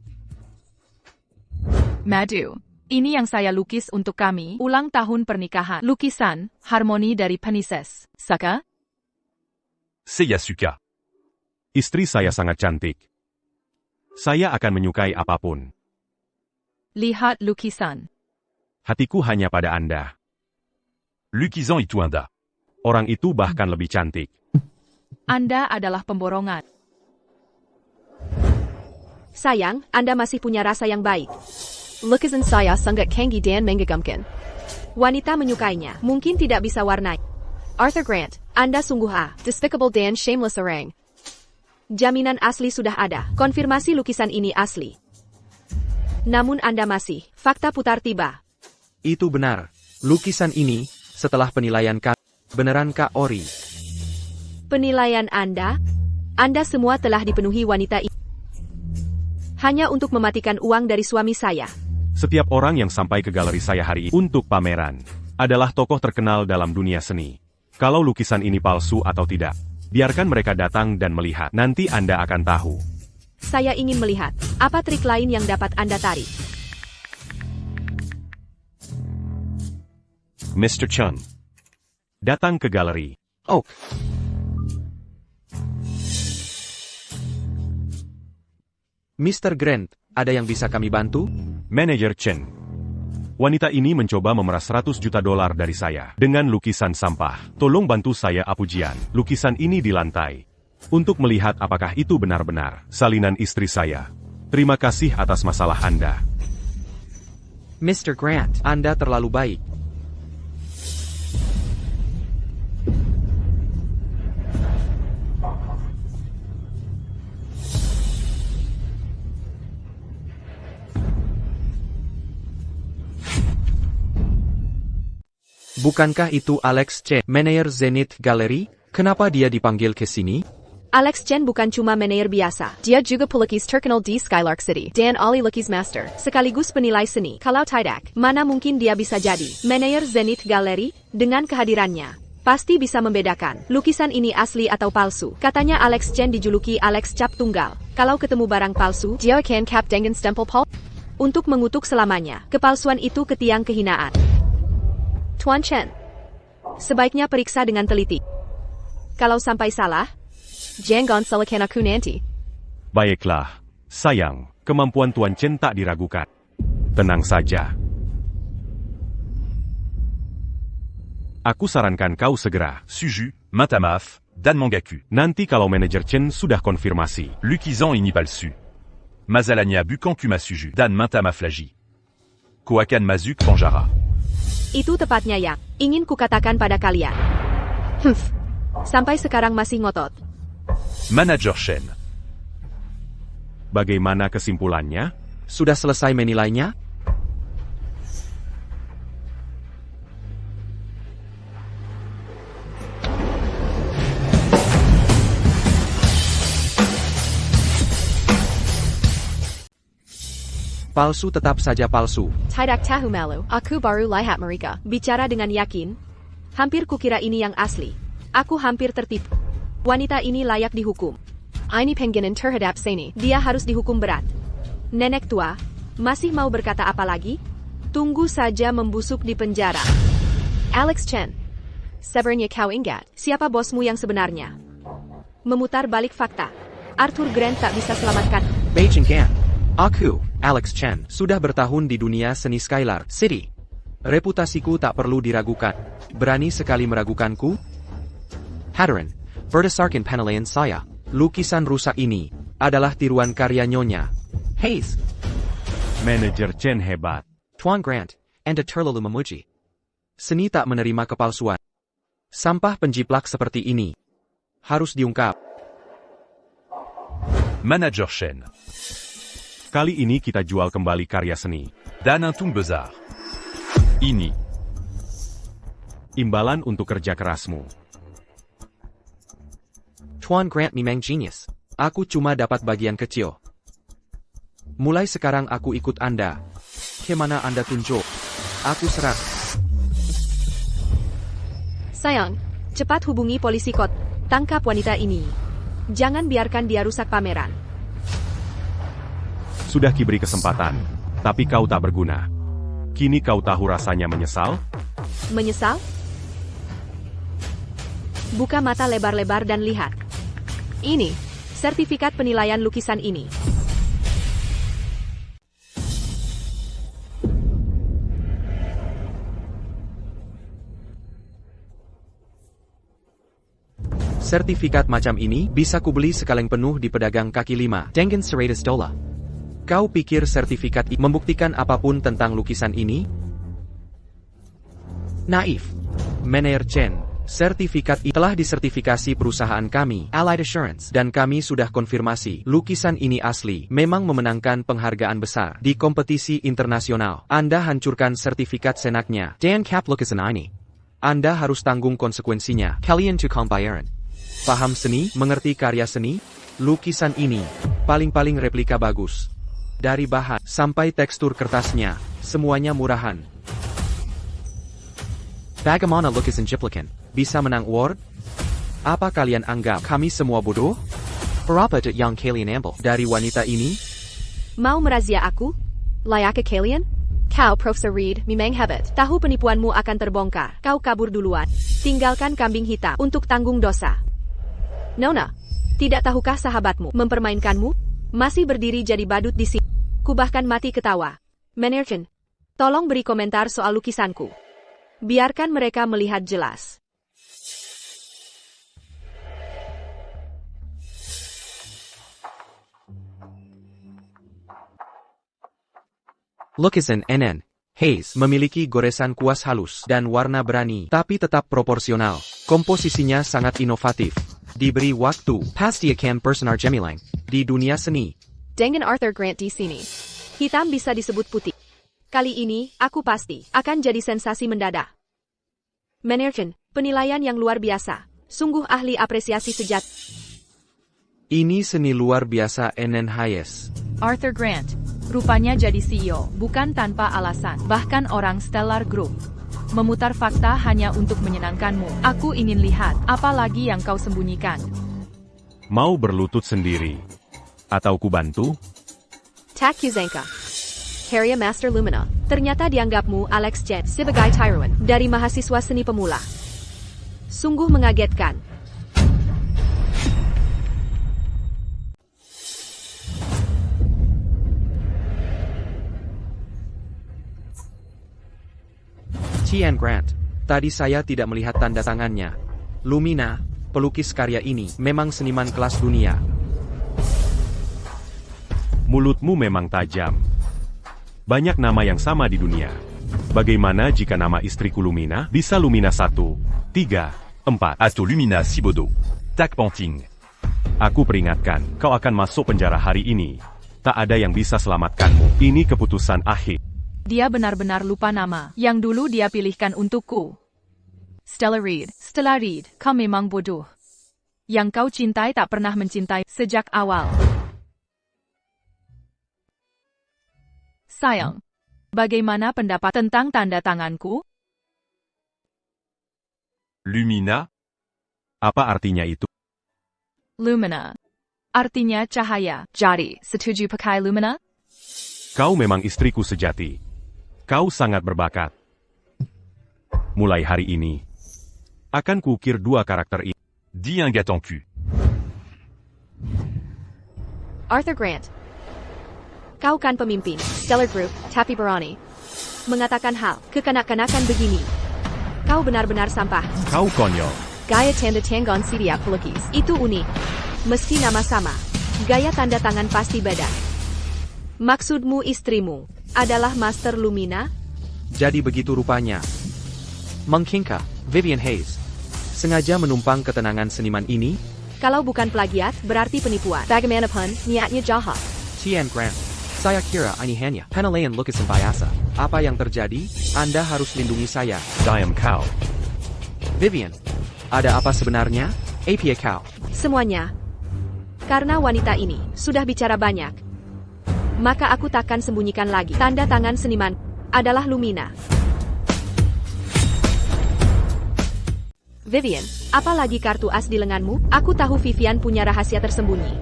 Madu, ini yang saya lukis untuk kami, ulang tahun pernikahan. Lukisan, harmoni dari Penises. Saka? C'est Yasuka. Istri saya sangat cantik. Saya akan menyukai apapun. Lihat lukisan. Hatiku hanya pada Anda. Lukizan Ituanda. Orang itu bahkan lebih cantik. Anda adalah pemborongan. Sayang, Anda masih punya rasa yang baik. Lukisan saya sangat canggih dan mengagumkan. Wanita menyukainya, mungkin tidak bisa warnai. Arthur Grant, Anda sungguh despicable dan shameless orang. Jaminan asli sudah ada, konfirmasi lukisan ini asli. Namun Anda masih, fakta putar tiba. Itu benar. Lukisan ini, setelah penilaian Kak, beneran Kak Ori. Penilaian Anda semua telah dipenuhi wanita ini. Hanya untuk mematikan uang dari suami saya. Setiap orang yang sampai ke galeri saya hari ini untuk pameran adalah tokoh terkenal dalam dunia seni. Kalau lukisan ini palsu atau tidak, biarkan mereka datang dan melihat. Nanti Anda akan tahu. Saya ingin melihat, apa trik lain yang dapat Anda tarik. Mr. Chen, datang ke galeri. Oh. Mr. Grant, ada yang bisa kami bantu? Manajer Chen. Wanita ini mencoba memeras 100 juta dolar dari saya dengan lukisan sampah. Tolong bantu saya Apujian. Lukisan ini di lantai. Untuk melihat apakah itu benar-benar salinan istri saya. Terima kasih atas masalah Anda. Mr. Grant, Anda terlalu baik. Bukankah itu Alex Chen, manajer Zenith Gallery? Kenapa dia dipanggil ke sini? Alex Chen bukan cuma manajer biasa. Dia juga pelukis terkenal di Skylark City. Dan ahli lukis master, sekaligus penilai seni. Kalau tidak, mana mungkin dia bisa jadi manajer Zenith Gallery? Dengan kehadirannya, pasti bisa membedakan lukisan ini asli atau palsu. Katanya Alex Chen dijuluki Alex Cap Tunggal. Kalau ketemu barang palsu, dia akan cap dengan stempel Paul. Untuk mengutuk selamanya, kepalsuan itu ke tiang kehinaan. Tuan Chen, sebaiknya periksa dengan teliti. Kalau sampai salah, jangan salahkan aku nanti. Baiklah, sayang, kemampuan Tuan Chen tak diragukan. Tenang saja. Aku sarankan kau segera. Suju, Matamaf, Dan Mangaku. Nanti kalau manajer Chen sudah konfirmasi. Lukizan ini palsu. Mazalania Bukankuma Suju. Dan Matamaf Lagi. Koakan Mazuk Panjara. Itu tepatnya yang ingin kukatakan pada kalian. Sampai sekarang masih ngotot. Manager Shen. Bagaimana kesimpulannya? Sudah selesai menilainya? Palsu tetap saja palsu. Tidak tahu malu, aku baru lihat mereka. Bicara dengan yakin. Hampir kukira ini yang asli. Aku hampir tertipu. Wanita ini layak dihukum. Ini pengginen terhadap seni. Dia harus dihukum berat. Nenek tua, masih mau berkata apa lagi? Tunggu saja membusuk di penjara. Alex Chen. Sebenarnya kau ingat, siapa bosmu yang sebenarnya? Memutar balik fakta. Arthur Grant tak bisa selamatkan. Beijing Gan. Aku, Alex Chen, sudah bertahun di dunia seni Skylar City. Reputasiku tak perlu diragukan. Berani sekali meragukanku? Hadirin, berdasarkan penilaian saya, lukisan rusak ini adalah tiruan karya Nyonya Hayes. Manajer Chen hebat. Tuan Grant, Anda terlalu memuji. Seni tak menerima kepalsuan. Sampah penjiplak seperti ini harus diungkap. Manager Shen. Kali ini kita jual kembali karya seni. Dan Untung Bezar. Ini. Imbalan untuk kerja kerasmu. Tuan Grant memang genius. Aku cuma dapat bagian kecil. Mulai sekarang aku ikut Anda. Kemana Anda tunjuk? Aku serah. Sayang, cepat hubungi polisi kot. Tangkap wanita ini. Jangan biarkan dia rusak pameran. Sudah kiberi kesempatan, tapi kau tak berguna. Kini kau tahu rasanya menyesal? Menyesal? Buka mata lebar-lebar dan lihat. Ini, sertifikat penilaian lukisan ini. Sertifikat macam ini bisa kubeli sekaleng penuh di pedagang kaki lima. Dengan $100. Kau pikir sertifikat ini membuktikan apapun tentang lukisan ini? Naif. Manajer Chen, sertifikat ini telah disertifikasi perusahaan kami, Allied Assurance, dan kami sudah konfirmasi lukisan ini asli, memang memenangkan penghargaan besar di kompetisi internasional. Anda hancurkan sertifikat senaknya dan cap lukisan ini. Anda harus tanggung konsekuensinya. Kalian tukang bayaran. Paham seni, mengerti karya seni? Lukisan ini paling-paling replika bagus. Dari bahan sampai tekstur kertasnya, semuanya murahan. Bagaimana lukisan Jiplikan bisa menang award? Apa kalian anggap kami semua bodoh? Berapa yang kalian ambil dari wanita ini? Mau merazia aku? Layak ke kalian? Kau Profesor Reed, memang hebat. Tahu penipuanmu akan terbongkar. Kau kabur duluan. Tinggalkan kambing hitam untuk tanggung dosa. Nona, tidak tahukah sahabatmu mempermainkanmu? Masih berdiri jadi badut di sini. Ku bahkan mati ketawa. Manajer Chen, tolong beri komentar soal lukisanku. Biarkan mereka melihat jelas. Lukisan NN Hayes memiliki goresan kuas halus dan warna berani, tapi tetap proporsional. Komposisinya sangat inovatif. Diberi waktu, pasti akan bersinar gemilang di dunia seni. Dengan Arthur Grant di sini, hitam bisa disebut putih. Kali ini, aku pasti akan jadi sensasi mendadak. Manajer Chen, penilaian yang luar biasa. Sungguh ahli apresiasi sejati. Ini seni luar biasa NN Hayes. Arthur Grant, rupanya jadi CEO, bukan tanpa alasan. Bahkan orang Stellar Group memutar fakta hanya untuk menyenangkanmu. Aku ingin lihat apa lagi yang kau sembunyikan. Mau berlutut sendiri? Atau ku bantu? Tak Kuzanka. Karya Master Lumina. Ternyata dianggapmu Alex Chen sebagai tiruan dari mahasiswa seni pemula. Sungguh mengagetkan. Tian Grant. Tadi saya tidak melihat tanda tangannya. Lumina, pelukis karya ini, memang seniman kelas dunia. Mulutmu memang tajam. Banyak nama yang sama di dunia. Bagaimana jika nama istriku Lumina bisa Lumina 1, 3, 4? Atau Lumina Sibodo. Tak Ponting. Aku peringatkan, kau akan masuk penjara hari ini. Tak ada yang bisa selamatkanmu. Ini keputusan akhir. Dia benar-benar lupa nama yang dulu dia pilihkan untukku. Stella Reed, kau memang bodoh. Yang kau cintai tak pernah mencintai sejak awal. Sayang, bagaimana pendapat tentang tanda tanganku? Lumina. Apa artinya itu? Lumina. Artinya cahaya. Jadi, setuju pakai Lumina? Kau memang istriku sejati. Kau sangat berbakat. Mulai hari ini, akan kuukir dua karakter ini. Dis un gars ton cul. Arthur Grant. Kau kan pemimpin Stellar Group, tapi berani mengatakan hal kekanak-kanakan begini. Kau benar-benar sampah. Kau konyol. Gaya tanda tangan setiap pelukis itu unik. Meski nama sama, gaya tanda tangan pasti beda. Maksudmu istrimu adalah Master Lumina? Jadi begitu rupanya. Mengkingka, Vivian Hayes. Sengaja menumpang ketenangan seniman ini? Kalau bukan plagiat, berarti penipuan. Bagaimanapun, niatnya jahat. Tian Grant. Saya kira ini hanya penilaian lukisan biasa. Apa yang terjadi? Anda harus lindungi saya. Diam kau. Vivian. Ada apa sebenarnya? Apa kau? Semuanya. Karena wanita ini sudah bicara banyak. Maka aku takkan sembunyikan lagi. Tanda tangan seniman adalah Lumina. Vivian, apalagi kartu as di lenganmu? Aku tahu Vivian punya rahasia tersembunyi.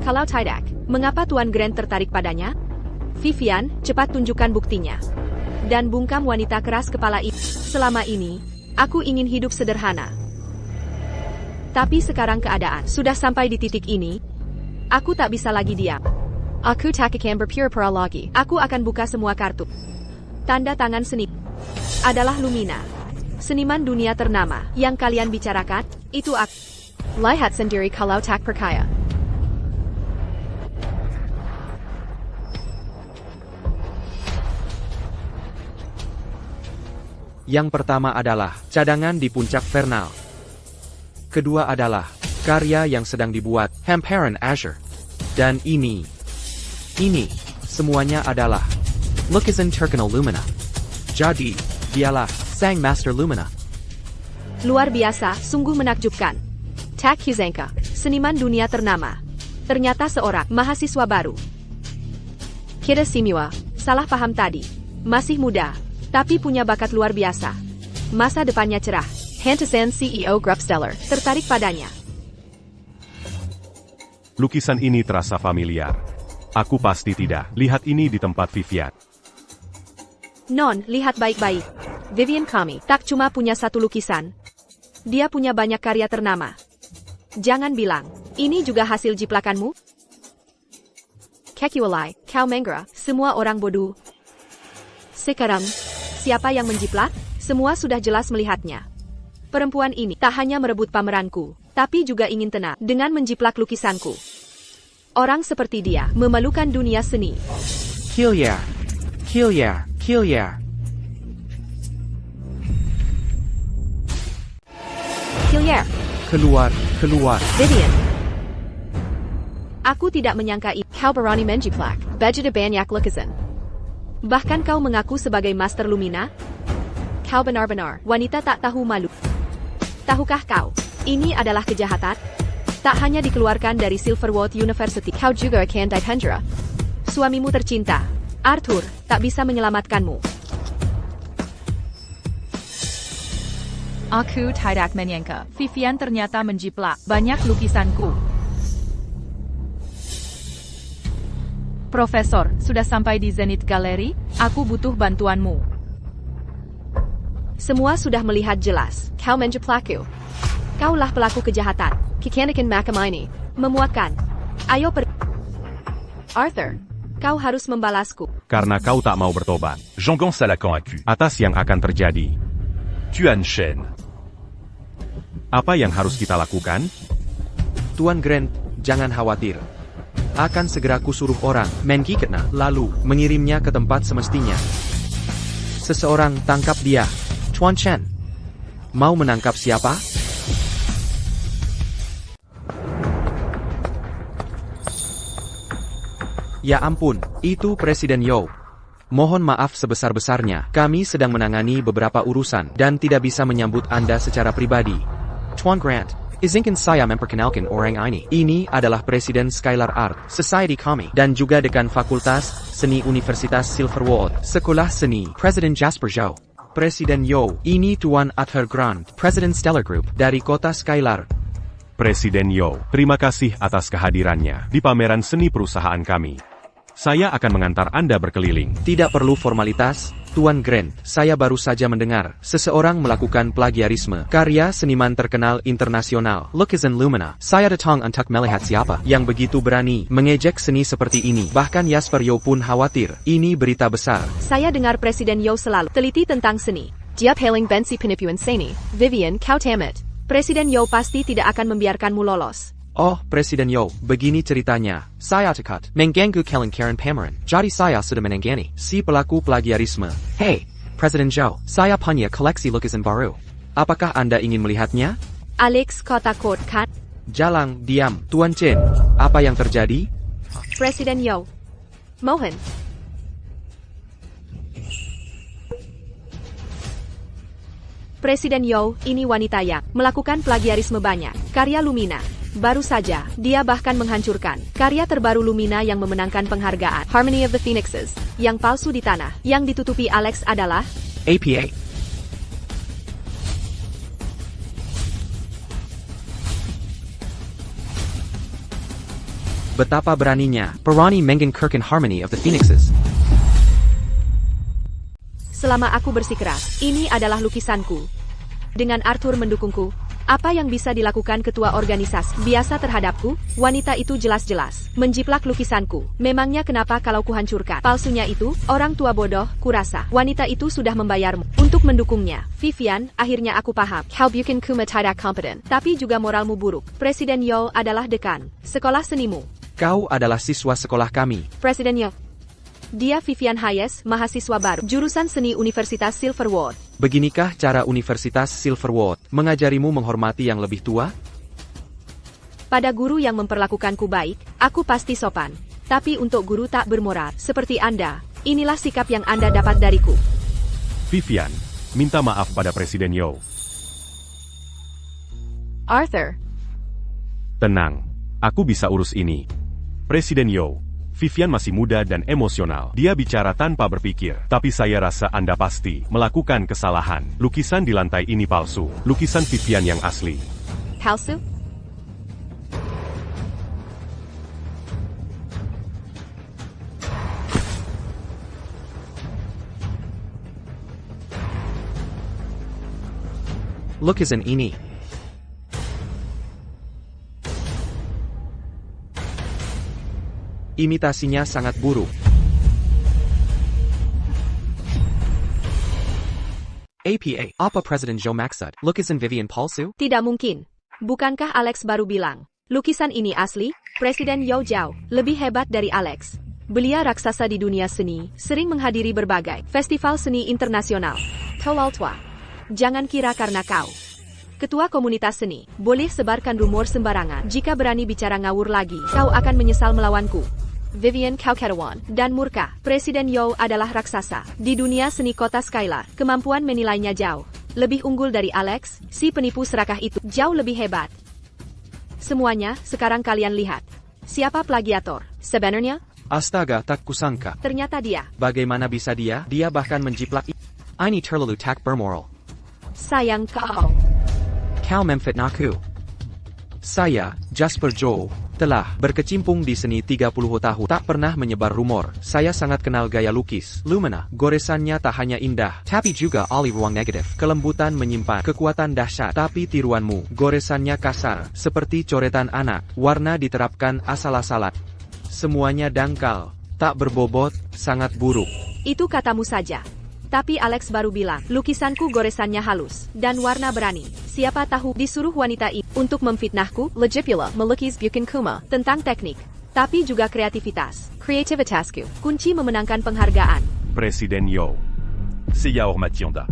Kalau tidak, mengapa Tuan Grant tertarik padanya? Vivian, cepat tunjukkan buktinya. Dan bungkam wanita keras kepala itu. Selama ini, aku ingin hidup sederhana. Tapi sekarang keadaan sudah sampai di titik ini. Aku tak bisa lagi diam. Aku tak akan berpura-pura lagi. Aku akan buka semua kartu. Tanda tangan seni adalah Lumina. Seniman dunia ternama yang kalian bicarakan, itu aku. Lihat sendiri kalau tak percaya. Yang pertama adalah cadangan di puncak Vernal. Kedua adalah karya yang sedang dibuat Hamparan Azure. Dan ini semuanya adalah lukisan terkenal Lumina. Jadi, dialah sang Master Lumina. Luar biasa, sungguh menakjubkan. Tak Huzenka, seniman dunia ternama. Ternyata seorang mahasiswa baru. Kita semua salah paham tadi. Masih muda, tapi punya bakat luar biasa. Masa depannya cerah. Henderson CEO Grup Stellar tertarik padanya. Lukisan ini terasa familiar. Aku pasti tidak. Lihat ini di tempat Vivian. Non, lihat baik-baik. Vivian kami tak cuma punya satu lukisan. Dia punya banyak karya ternama. Jangan bilang, ini juga hasil jiplakanmu? Kekiwalai, kau menggera, semua orang bodoh. Sekarang, siapa yang menjiplak? Semua sudah jelas melihatnya. Perempuan ini tak hanya merebut pameranku, tapi juga ingin tenang dengan menjiplak lukisanku. Orang seperti dia memalukan dunia seni. Hilliard. Hilliard. Keluar. Vivian. Aku tidak menyangka kau berani menjiplak begitu banyak lukisan. Bahkan kau mengaku sebagai Master Lumina? Kau benar-benar wanita tak tahu malu. Tahukah kau, ini adalah kejahatan? Tak hanya dikeluarkan dari Silverwood University, kau juga akan dipenjara. Suamimu tercinta, Arthur, tak bisa menyelamatkanmu. Aku tidak menyangka, Vivian ternyata menjiplak banyak lukisanku. Profesor, sudah sampai di Zenith Gallery? Aku butuh bantuanmu. Semua sudah melihat jelas, kau menjiplakku. Kaulah pelaku kejahatan. Kekanakan mahkamah ini memuakkan. Ayo Arthur, kau harus membalasku. Karena kau tak mau bertobat. Jean-Gon Salacan Aku. Atas yang akan terjadi. Tuan Shen. Apa yang harus kita lakukan? Tuan Grant, jangan khawatir. Akan segera kusuruh orang, Menkiketna, lalu mengirimnya ke tempat semestinya. Seseorang tangkap dia. Tuan Chen. Mau menangkap siapa? Ya ampun, itu Presiden Yao. Mohon maaf sebesar-besarnya, kami sedang menangani beberapa urusan dan tidak bisa menyambut Anda secara pribadi. Tuan Grant, izinkan saya memperkenalkan orang ini. Ini adalah Presiden Skylar Art Society kami dan juga Dekan Fakultas Seni Universitas Silverwood, Sekolah Seni, Presiden Jasper Zhou. Presiden Yao, ini Tuan Arthur Grant, Presiden Stellar Group dari kota Skylar. Presiden Yao, terima kasih atas kehadirannya di pameran seni perusahaan kami. Saya akan mengantar Anda berkeliling. Tidak perlu formalitas, Tuan Grant. Saya baru saja mendengar seseorang melakukan plagiarisme karya seniman terkenal internasional, Lukisan Lumina. Saya datang untuk melihat siapa yang begitu berani mengejek seni seperti ini. Bahkan Jasper Yao pun khawatir. Ini berita besar. Saya dengar Presiden Yao selalu teliti tentang seni. Dia paling benci penipuan seni. Vivian, kau tamat. Presiden Yao pasti tidak akan membiarkanmu lolos. Oh, Presiden Yao, begini ceritanya. Saya tekad mengganggu kelancaran pameran. Jadi saya sudah menanggani si pelaku plagiarisme. Hey, Presiden Zhou, saya punya koleksi lukisan baru. Apakah Anda ingin melihatnya? Alex, kau takut kan? Jalang, diam. Tuan Chen, apa yang terjadi? Presiden Yao. Mohon. Presiden Yao, ini wanita yang melakukan plagiarisme banyak. Karya Lumina. Baru saja, dia bahkan menghancurkan karya terbaru Lumina yang memenangkan penghargaan Harmony of the Phoenixes. Yang palsu di tanah, yang ditutupi Alex adalah APA. Betapa beraninya, Perani mengingkarkan Harmony of the Phoenixes. Selama aku bersikeras, ini adalah lukisanku. Dengan Arthur mendukungku, apa yang bisa dilakukan ketua organisasi biasa terhadapku? Wanita itu jelas-jelas menjiplak lukisanku. Memangnya kenapa kalau kuhancurkan palsunya itu? Orang tua bodoh, kurasa. Wanita itu sudah membayarmu untuk mendukungnya. Vivian, akhirnya aku paham. Kau bukan cuma tidak kompeten, tapi juga moralmu buruk. Presiden Yao adalah dekan sekolah senimu. Kau adalah siswa sekolah kami. Presiden Yao. Dia Vivian Hayes, mahasiswa baru, jurusan seni Universitas Silverwood. Beginikah cara Universitas Silverwood mengajarimu menghormati yang lebih tua? Pada guru yang memperlakukanku baik, aku pasti sopan. Tapi untuk guru tak bermoral, seperti Anda, inilah sikap yang Anda dapat dariku. Vivian, minta maaf pada Presiden Yao. Arthur. Tenang, aku bisa urus ini. Presiden Yao, Vivian masih muda dan emosional. Dia bicara tanpa berpikir. Tapi saya rasa Anda pasti melakukan kesalahan. Lukisan di lantai ini palsu. Lukisan Vivian yang asli. Palsu? Lukisan ini. Imitasinya sangat buruk. APA, apa Presiden Zhou maksud? Lukisan Vivian palsu? Tidak mungkin. Bukankah Alex baru bilang, lukisan ini asli? Presiden Yao jauh lebih hebat dari Alex. Belia raksasa di dunia seni, sering menghadiri berbagai festival seni internasional. Tolol tua. Jangan kira karena kau ketua komunitas seni, boleh sebarkan rumor sembarangan. Jika berani bicara ngawur lagi, kau akan menyesal melawanku. Vivian kau ketawan dan murka. Presiden Yao adalah raksasa di dunia seni kota Skylar. Kemampuan menilainya jauh lebih unggul dari Alex, si penipu serakah itu. Jauh lebih hebat. Semuanya, sekarang kalian lihat. Siapa plagiator? Sebenarnya? Astaga, tak kusangka. Ternyata dia. Bagaimana bisa dia? Dia bahkan menjiplak. Ini terlalu tak bermoral. Sayang kau. Kau memfitnahku. Saya, Jasper Zhou, telah berkecimpung di seni 30 tahun. Tak pernah menyebar rumor. Saya sangat kenal gaya lukis Lumina. Goresannya tak hanya indah, tapi juga ahli ruang negatif. Kelembutan menyimpan kekuatan dahsyat. Tapi tiruanmu, goresannya kasar, seperti coretan anak. Warna diterapkan asal-asalan. Semuanya dangkal, tak berbobot, sangat buruk. Itu katamu saja. Tapi Alex baru bilang, lukisanku goresannya halus dan warna berani. Siapa tahu disuruh wanita ini untuk memfitnahku. Lagi pula melukis bukan cuma tentang teknik, tapi juga kreativitas. Kreativitasku, kunci memenangkan penghargaan. Presiden Yo. Seiya Hormationda.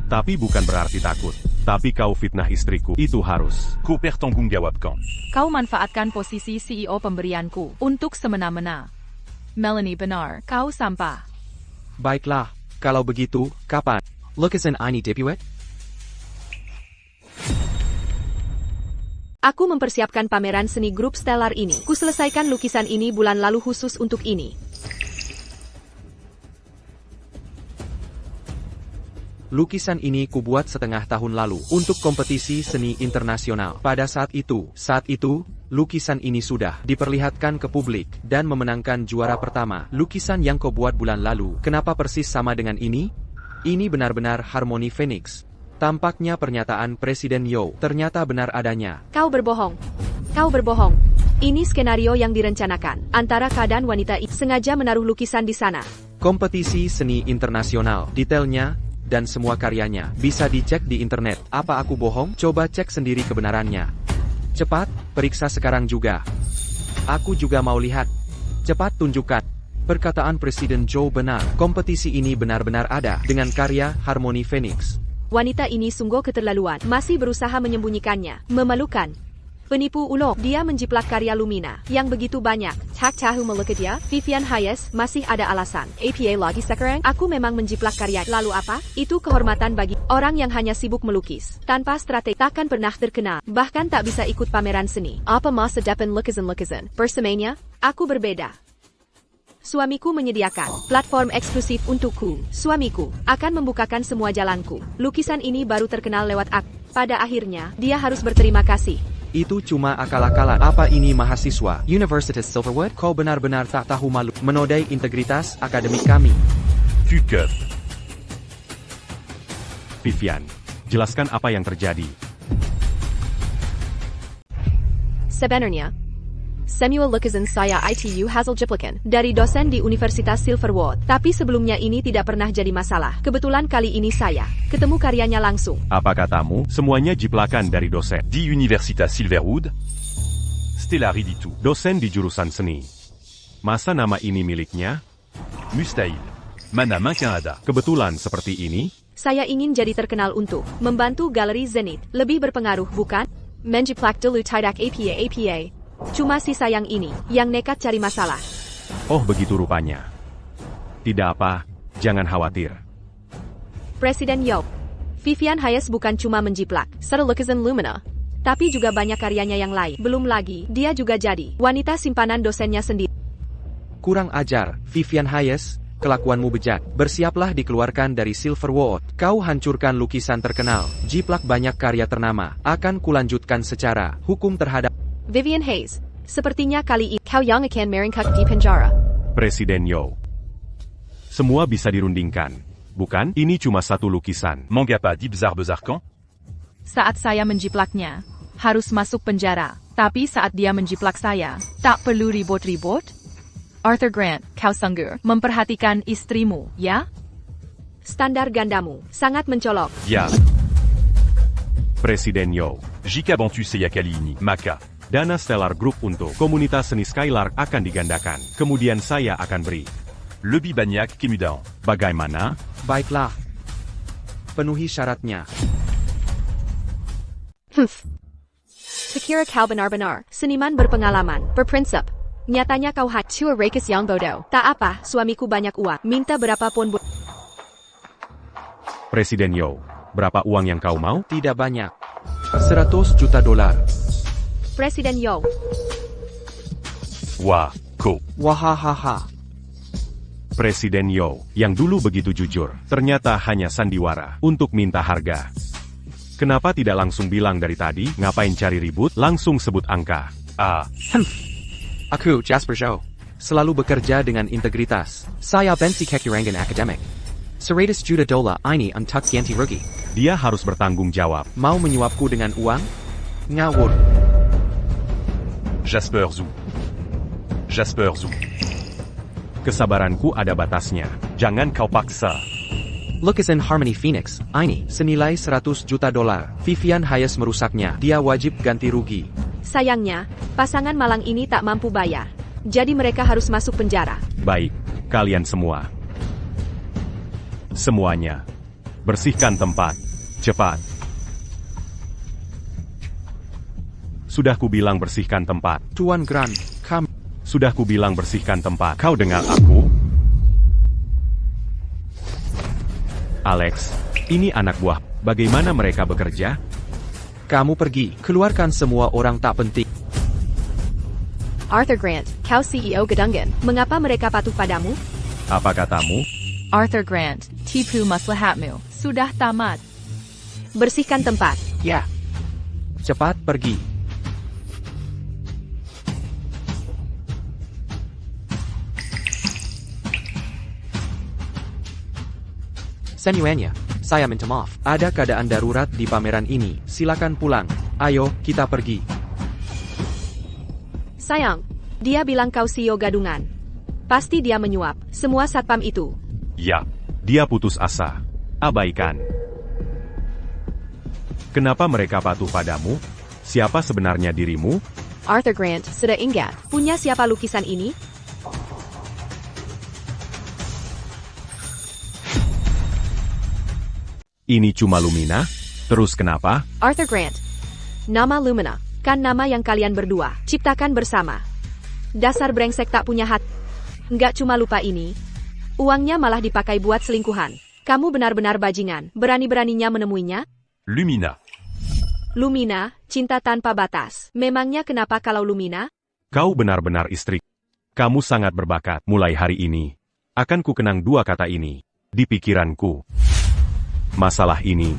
Tapi bukan berarti takut. Tapi kau fitnah istriku, itu harus. Ko Pertanggung Gawabkan. Kau manfaatkan posisi CEO pemberianku untuk semena-mena. Melanie benar, kau sampah. Baiklah, kalau begitu, kapan? Lukisan ini debut? Aku mempersiapkan pameran seni grup Stellar ini. Kuselesaikan lukisan ini bulan lalu khusus untuk ini. Lukisan ini kubuat setengah tahun lalu untuk kompetisi seni internasional. Pada saat itu, lukisan ini sudah diperlihatkan ke publik dan memenangkan juara pertama. Lukisan yang kau buat bulan lalu, kenapa persis sama dengan ini? Ini benar-benar harmoni Phoenix. Tampaknya pernyataan Presiden Yo ternyata benar adanya. Kau berbohong. Kau berbohong. Ini skenario yang direncanakan. Antara keadaan wanita itu sengaja menaruh lukisan di sana. Kompetisi seni internasional, detailnya, dan semua karyanya bisa dicek di internet. Apa aku bohong? Coba cek sendiri kebenarannya. Cepat, periksa sekarang juga. Aku juga mau lihat. Cepat tunjukkan. Perkataan Presiden Joe benar. Kompetisi ini benar-benar ada dengan karya Harmony Phoenix. Wanita ini sungguh keterlaluan. Masih berusaha menyembunyikannya. Memalukan. Penipu ulung. Dia menjiplak karya Lumina yang begitu banyak. Tak tahu melukis dia. Vivian Hayes masih ada alasan. APA lagi sekarang. Aku memang menjiplak karya. Lalu apa? Itu kehormatan bagi orang yang hanya sibuk melukis. Tanpa strategi takkan pernah terkenal. Bahkan tak bisa ikut pameran seni. Apa masa depan lukisan-lukisan? Bersamanya, aku berbeda. Suamiku menyediakan platform eksklusif untukku. Suamiku akan membukakan semua jalanku. Lukisan ini baru terkenal lewat aku. Pada akhirnya, dia harus berterima kasih. Itu cuma akal-akalan. Apa ini mahasiswa Universitas Silverwood? Kau benar-benar tak tahu malu menodai integritas akademik kami. Fuck. Vivian, jelaskan apa yang terjadi. Sebenarnya, Samuel lukisan saya ITU Hazel Jiplikan dari dosen di Universitas Silverwood. Tapi sebelumnya ini tidak pernah jadi masalah. Kebetulan kali ini saya ketemu karyanya langsung. Apa katamu? Semuanya jiplakan dari dosen. Di Universitas Silverwood. Stellar Riditu. Dosen di jurusan seni. Masa nama ini miliknya? Mustahil. Mana mungkin ada. Kebetulan seperti ini? Saya ingin jadi terkenal untuk membantu Galeri Zenith. Lebih berpengaruh, bukan? Menjiplak dulu tidak APA. Cuma si sayang ini yang nekat cari masalah. Oh begitu rupanya. Tidak apa, jangan khawatir. Presiden Yo. Vivian Hayes bukan cuma menjiplak satu lukisan Lumina, tapi juga banyak karyanya yang lain. Belum lagi, dia juga jadi wanita simpanan dosennya sendiri. Kurang ajar, Vivian Hayes, kelakuanmu bejat. Bersiaplah dikeluarkan dari Silverwood. Kau hancurkan lukisan terkenal, jiplak banyak karya ternama. Akan kulanjutkan secara hukum terhadap Vivian Hayes. Sepertinya kali ini kau yang akan meringkuk di penjara. Presiden Yo. Semua bisa dirundingkan. Bukan? Ini cuma satu lukisan. Manga pas di besar kan? Saat saya menjiplaknya, harus masuk penjara. Tapi saat dia menjiplak saya, tak perlu ribut-ribut. Arthur Grant, kau sanggup memperhatikan istrimu, ya? Standar gandamu sangat mencolok. Ya. Presiden Yo. Jika bantu Seiya kali ini, maka Dana Stellar Group untuk komunitas seni Skylark akan digandakan. Kemudian saya akan beri. lebih banyak kemudahan. Bagaimana? Baiklah. Penuhi syaratnya. Kira kau benar-benar seniman berpengalaman, berprinsip. Nyatanya kau hanya rakis yang bodoh. Tak apa, suamiku banyak uang. Minta berapapun. Presiden Yo. Berapa uang yang kau mau? Tidak banyak. 100 juta dolar. Presiden Yo. Wah, ko. Wahahaha. Presiden Yo, yang dulu begitu jujur, ternyata hanya sandiwara untuk minta harga. Kenapa tidak langsung bilang dari tadi? Ngapain cari ribut? Langsung sebut angka. Ah, Aku, Jasper Zhou, selalu bekerja dengan integritas. Saya benci kekurangan akademik. 100 juta dolar ini untuk ganti rugi. Dia harus bertanggung jawab. Mau menyuapku dengan uang? Ngawur. Jasper Zhou. Jasper Zhou. Kesabaranku ada batasnya. Jangan kau paksa. Lukisan Harmony Phoenix, ini, senilai 100 juta dolar. Vivian Hayes merusaknya, dia wajib ganti rugi. Sayangnya, pasangan malang ini tak mampu bayar. Jadi mereka harus masuk penjara. Baik, kalian semua. Semuanya. Bersihkan tempat. Cepat. Sudah kubilang bersihkan tempat. Tuan Grant, kami... Sudah kubilang bersihkan tempat. Kau dengar aku? Alex, ini anak buah. Bagaimana mereka bekerja? Kamu pergi, keluarkan semua orang tak penting. Arthur Grant, kau CEO Gedungen. Mengapa mereka patuh padamu? Apa katamu? Arthur Grant, tipu maslahatmu. Sudah tamat. Bersihkan tempat. Ya. Cepat pergi. Senyuannya, saya minta maaf. Ada keadaan darurat di pameran ini. Silakan pulang. Ayo, kita pergi. Sayang, dia bilang kau CEO gadungan. Pasti dia menyuap semua satpam itu. Ya, dia putus asa. Abaikan. Kenapa mereka patuh padamu? Siapa sebenarnya dirimu? Arthur Grant, sudah ingat, punya siapa lukisan ini? Ini cuma Lumina? Terus kenapa? Arthur Grant. Nama Lumina, kan nama yang kalian berdua ciptakan bersama. Dasar brengsek tak punya hati. Nggak cuma lupa ini. Uangnya malah dipakai buat selingkuhan. Kamu benar-benar bajingan. Berani-beraninya menemuinya? Lumina. Lumina, cinta tanpa batas. Memangnya kenapa kalau Lumina? Kau benar-benar istri. Kamu sangat berbakat. Mulai hari ini, akan ku kenang dua kata ini di pikiranku. Masalah ini,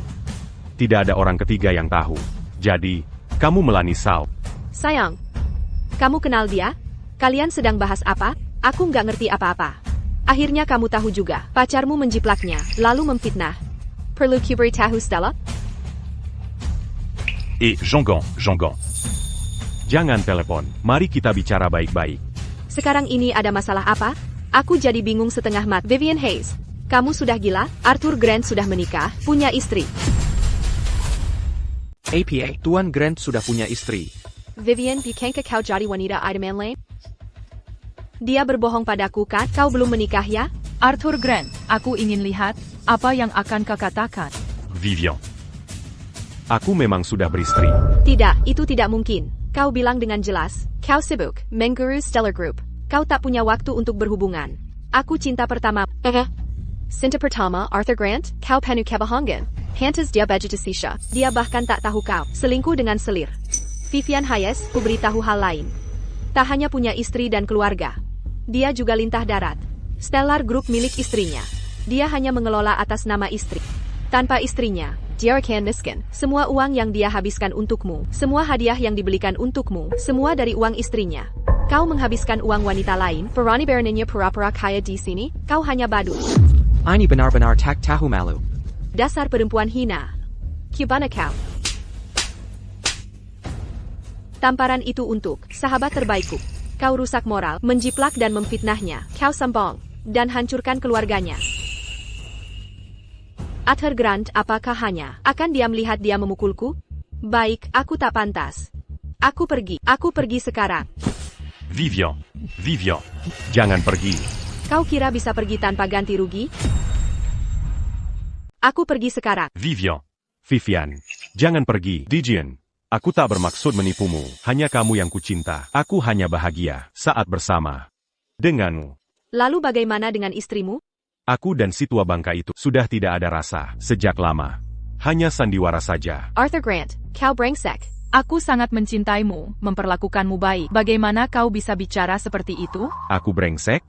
tidak ada orang ketiga yang tahu. Jadi, kamu melani Sao. Sayang, kamu kenal dia? Kalian sedang bahas apa? Aku nggak ngerti apa-apa. Akhirnya kamu tahu juga. Pacarmu menjiplaknya, lalu memfitnah. Perlu kuberi tahu Stella? Jean-Gon. Jangan telepon. Mari kita bicara baik-baik. Sekarang ini ada masalah apa? Aku jadi bingung setengah mat. Vivian Hayes. Kamu sudah gila? Arthur Grant sudah menikah, punya istri. APA, Tuan Grant sudah punya istri. Vivian, bukankah kau jadi wanita idaman lain? Dia berbohong padaku kan? Kau belum menikah ya? Arthur Grant, aku ingin lihat apa yang akan kau katakan. Vivian. Aku memang sudah beristri. Tidak, itu tidak mungkin. Kau bilang dengan jelas, kau sibuk, mengurus Stellar Group. Kau tak punya waktu untuk berhubungan. Aku cinta pertama. Cinta pertama, Arthur Grant, kau penuh kebohongan. Hantas dia baju Sisha. Dia bahkan tak tahu kau selingkuh dengan selir. Vivian Hayes, ku beritahu hal lain. Tak hanya punya istri dan keluarga. Dia juga lintah darat. Stellar Group milik istrinya. Dia hanya mengelola atas nama istri. Tanpa istrinya, dia akan miskin. Semua uang yang dia habiskan untukmu, semua hadiah yang dibelikan untukmu, semua dari uang istrinya. Kau menghabiskan uang wanita lain, Perani Berninya pura-pura kaya di sini, kau hanya badut. Ini benar-benar tak tahu malu. Dasar perempuan hina. Gimana kau? Tamparan itu untuk sahabat terbaikku. Kau rusak moral, menjiplak dan memfitnahnya. Kau sombong dan hancurkan keluarganya. Arthur Grant, apakah hanya akan dia melihat dia memukulku? Baik, aku tak pantas. Aku pergi sekarang. Vivian. Jangan pergi. Kau kira bisa pergi tanpa ganti rugi? Aku pergi sekarang. Vivian. Vivian, jangan pergi. Dijian, aku tak bermaksud menipumu. Hanya kamu yang kucinta. Aku hanya bahagia saat bersama denganmu. Lalu bagaimana dengan istrimu? Aku dan si tua bangka itu sudah tidak ada rasa sejak lama. Hanya sandiwara saja. Arthur Grant, kau brengsek. Aku sangat mencintaimu, memperlakukanmu baik. Bagaimana kau bisa bicara seperti itu? Aku brengsek?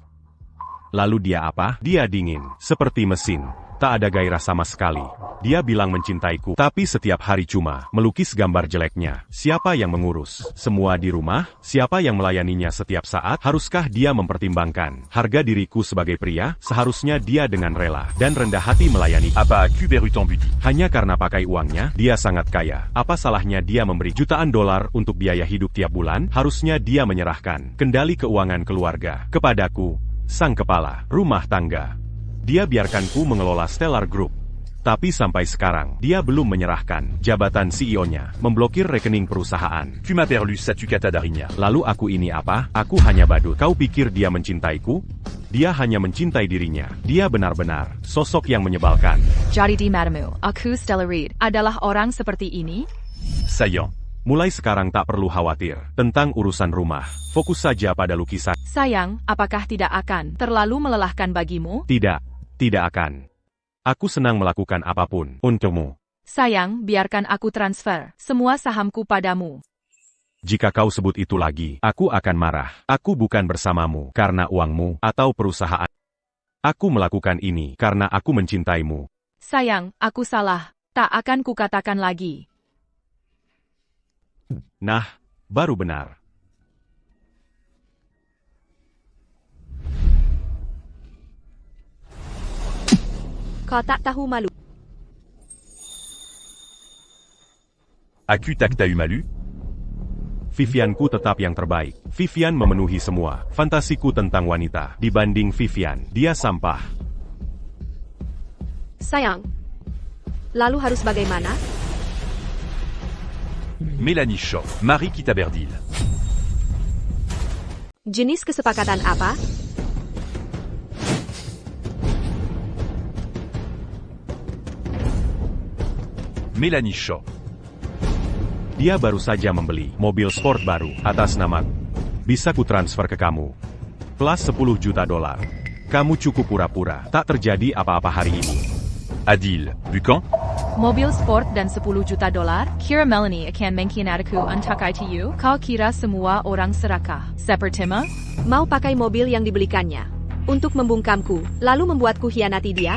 Lalu dia apa? Dia dingin, seperti mesin. Tak ada gairah sama sekali. Dia bilang mencintaiku, tapi setiap hari cuma melukis gambar jeleknya. Siapa yang mengurus semua di rumah? Siapa yang melayaninya setiap saat? Haruskah dia mempertimbangkan harga diriku sebagai pria? Seharusnya dia dengan rela dan rendah hati melayani. Apa kuberu ton budi? Hanya karena pakai uangnya, dia sangat kaya. Apa salahnya dia memberi jutaan dolar untuk biaya hidup tiap bulan? Harusnya dia menyerahkan kendali keuangan keluarga kepadaku, sang kepala rumah tangga. Dia biarkanku mengelola Stellar Group. Tapi sampai sekarang, dia belum menyerahkan jabatan CEO-nya, memblokir rekening perusahaan. Tu m'as perlu Satukata Darinya. Lalu aku ini apa? Aku hanya badut. Kau pikir dia mencintaiku? Dia hanya mencintai dirinya. Dia benar-benar sosok yang menyebalkan. Jadi di matamu, aku Stella Reed adalah orang seperti ini? Saillant. Mulai sekarang tak perlu khawatir tentang urusan rumah. Fokus saja pada lukisan. Sayang, apakah tidak akan terlalu melelahkan bagimu? Tidak, tidak akan. Aku senang melakukan apapun untukmu. Sayang, biarkan aku transfer semua sahamku padamu. Jika kau sebut itu lagi, aku akan marah. Aku bukan bersamamu karena uangmu atau perusahaan. Aku melakukan ini karena aku mencintaimu. Sayang, aku salah. Tak akan kukatakan lagi. Nah, baru benar. Kau tak tahu malu. Aku tak tahu malu? Vivianku tetap yang terbaik. Vivian memenuhi semua fantasiku tentang wanita. Dibanding Vivian, dia sampah. Sayang. Lalu harus bagaimana? Mélanie Shaw, Marie Kitaberdil. Jenis kesepakatan apa? Mélanie Shaw. Dia baru saja membeli mobil sport baru atas nama. Bisa ku transfer ke kamu. Plus $10 juta. Kamu cukup pura-pura. Tak terjadi apa-apa hari ini. Adil, Bukan? Mobil sport dan $10 juta? Kira Melanie akan mengkhianatiku untuk ITU? Kau kira semua orang serakah sepertimu? Mau pakai mobil yang dibelikannya untuk membungkamku, lalu membuatku hianati dia?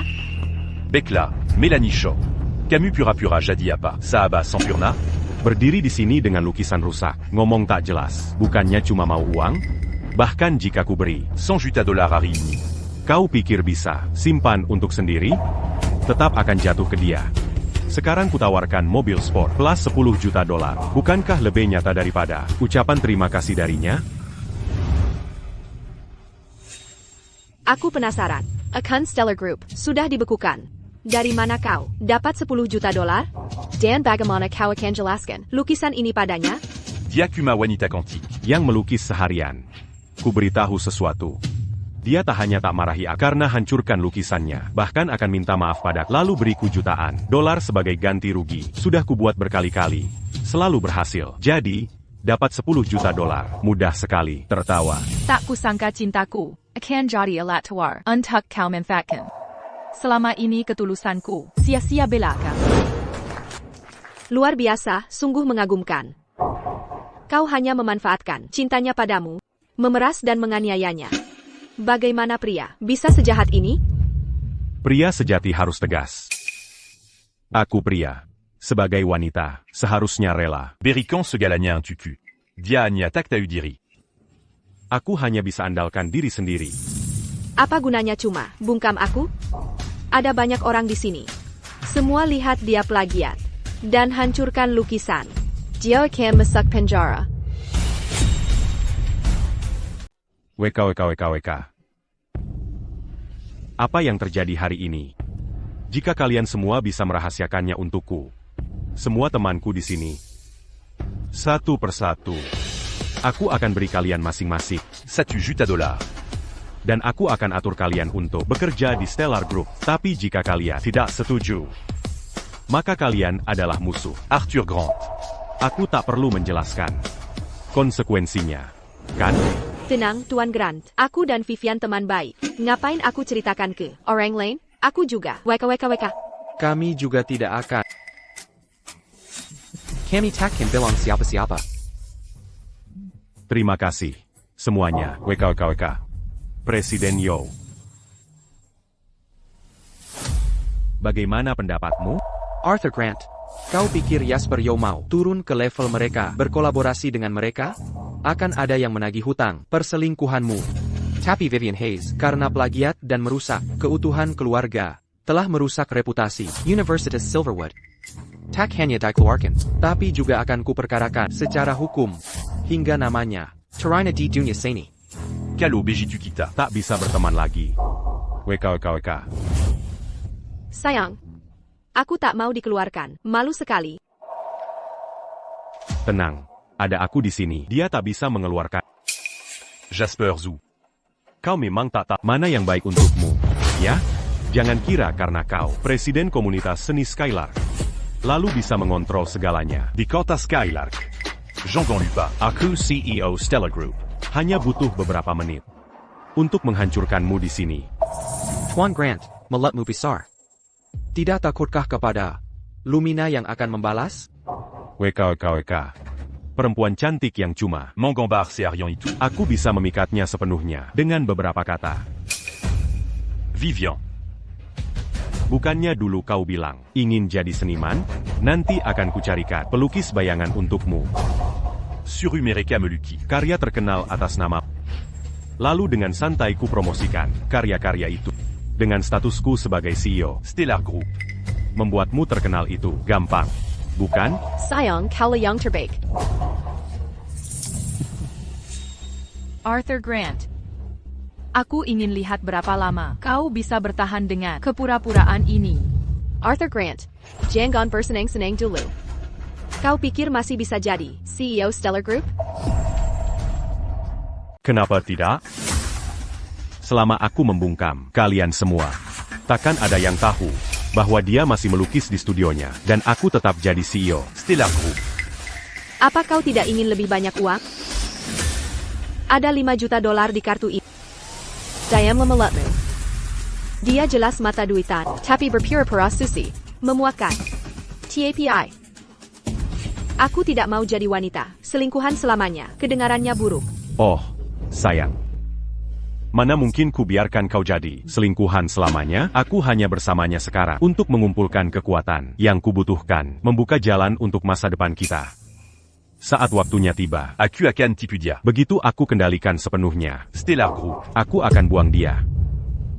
Baiklah, Mélanie Shaw. Camus pura-pura jadi apa? Sahabat sempurna? Berdiri di sini dengan lukisan rusak. Ngomong tak jelas. Bukannya cuma mau uang? Bahkan jika ku beri $100 juta hari ini. kau pikir bisa simpan untuk sendiri? Tetap akan jatuh ke dia. Sekarang kutawarkan mobil sport plus $10 juta. Bukankah lebih nyata daripada ucapan terima kasih darinya? Aku penasaran. Account Stellar Group sudah dibekukan. Dari mana kau dapat $10 juta? Dan bagaimana kau akan jelaskan lukisan ini padanya? Diakuma wanita kantik. Yang melukis seharian. Ku beritahu sesuatu. Dia tak hanya tak marahi aku karena hancurkan lukisannya, bahkan akan minta maaf pada lalu beriku jutaan dolar sebagai ganti rugi. Sudah kubuat berkali-kali. Selalu berhasil. Jadi, dapat $10 juta. Mudah sekali. Tertawa. Tak kusangka cintaku akan jadi alat tawar untuk kau manfaatkan. Selama ini ketulusanku sia-sia belaka. Luar biasa, sungguh mengagumkan. Kau hanya memanfaatkan cintanya padamu, memeras dan menganiayanya. Bagaimana pria bisa sejahat ini? Pria sejati harus tegas. Aku pria. Sebagai wanita, seharusnya rela. Berikan segalanya untukku. Dia hanya tak tahu diri. Aku hanya bisa andalkan diri sendiri. Apa gunanya cuma bungkam aku? Ada banyak orang di sini. Semua lihat dia plagiat dan hancurkan lukisan. Dia akan masuk penjara. WKWKWKWK. Apa yang terjadi hari ini? Jika kalian semua bisa merahasiakannya untukku. Semua temanku di sini. Satu persatu. Aku akan beri kalian masing-masing. $1 juta. Dan aku akan atur kalian untuk bekerja di Stellar Group. Tapi jika kalian tidak setuju, maka kalian adalah musuh. Arthur Grant. Aku tak perlu menjelaskan konsekuensinya, kan? Tenang, Tuan Grant. Aku dan Vivian teman baik. Ngapain aku ceritakan ke orang lain? Aku juga. WKWKWK. Kami juga tidak akan. Kami takkan bilang siapa-siapa. Terima kasih. Semuanya, WKWKWK. Presiden Yo. Bagaimana pendapatmu? Arthur Grant, kau pikir Jasper Yo mau turun ke level mereka berkolaborasi dengan mereka? Akan ada yang menagih hutang perselingkuhanmu. Tapi Vivian Hayes, karena plagiat dan merusak keutuhan keluarga, telah merusak reputasi Universitas Silverwood. Tak hanya dikeluarkan, tapi juga akan kuperkarakan secara hukum, hingga namanya Tarina di dunia seni. Kalo begitu kita. Tak bisa berteman lagi. WKWKWK. Sayang. Aku tak mau dikeluarkan. Malu sekali. Tenang. Ada aku di sini. Dia tak bisa mengeluarkan. Jasper Zhu. Kau memang tak tahu mana yang baik untukmu. Ya? Jangan kira karena kau presiden komunitas seni Skylark, lalu bisa mengontrol segalanya. Di kota Skylark. Jean-Gon Lupa. Aku CEO Stellar Group. Hanya butuh beberapa menit untuk menghancurkanmu di sini. Tuan Grant, mulatmu besar. Tidak takutkah kepada Lumina yang akan membalas? WKWKWK. Perempuan cantik yang cuma. Mangambar c'est Arian itu. Aku bisa memikatnya sepenuhnya dengan beberapa kata. Vivian. Bukannya dulu kau bilang, ingin jadi seniman? Nanti akan kucarikan pelukis bayangan untukmu. Suru Mereka Meluki. Karya terkenal atas nama. Lalu dengan santai ku promosikan karya-karya itu. Dengan statusku sebagai CEO. Stellar Group. Membuatmu terkenal itu gampang, bukan? Sayang, kau yang terbaik. Arthur Grant. Aku ingin lihat berapa lama kau bisa bertahan dengan kepura-puraan ini. Arthur Grant. Jangan bersenang-senang dulu. Kau pikir masih bisa jadi CEO Stellar Group? Kenapa tidak? Selama aku membungkam kalian semua, takkan ada yang tahu bahwa dia masih melukis di studionya dan aku tetap jadi CEO. Stellar Group. Apa kau tidak ingin lebih banyak uang? Ada 5 juta dolar di kartu ini. Dayam memelotmu. Dia jelas mata duitan, tapi berpura-pura susi. Memuakan. TAPI. Aku tidak mau jadi wanita. Selingkuhan selamanya. Kedengarannya buruk. Oh, sayang. Mana mungkin ku biarkan kau jadi selingkuhan selamanya? Aku hanya bersamanya sekarang untuk mengumpulkan kekuatan yang kubutuhkan, membuka jalan untuk masa depan kita. Saat waktunya tiba, Aku akan tipu dia. begitu aku kendalikan sepenuhnya, Stellar Group. aku akan buang dia.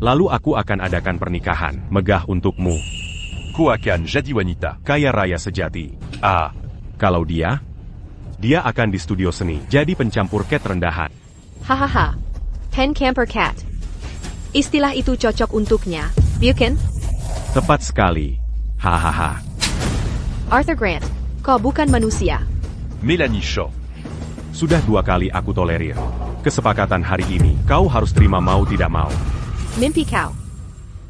Lalu aku akan adakan pernikahan megah untukmu. Ku akan jadi wanita. Kaya raya sejati. Ah. Kalau dia akan di studio seni, jadi pencampur cat rendahan. Hahaha. Pen camper cat. Istilah itu cocok untuknya, bukan? Tepat sekali. Hahaha. Arthur Grant, kau bukan manusia. Melanie Shaw. Sudah 2 kali aku tolerir kesepakatan hari ini. Kau harus terima mau tidak mau. Mimpi kau.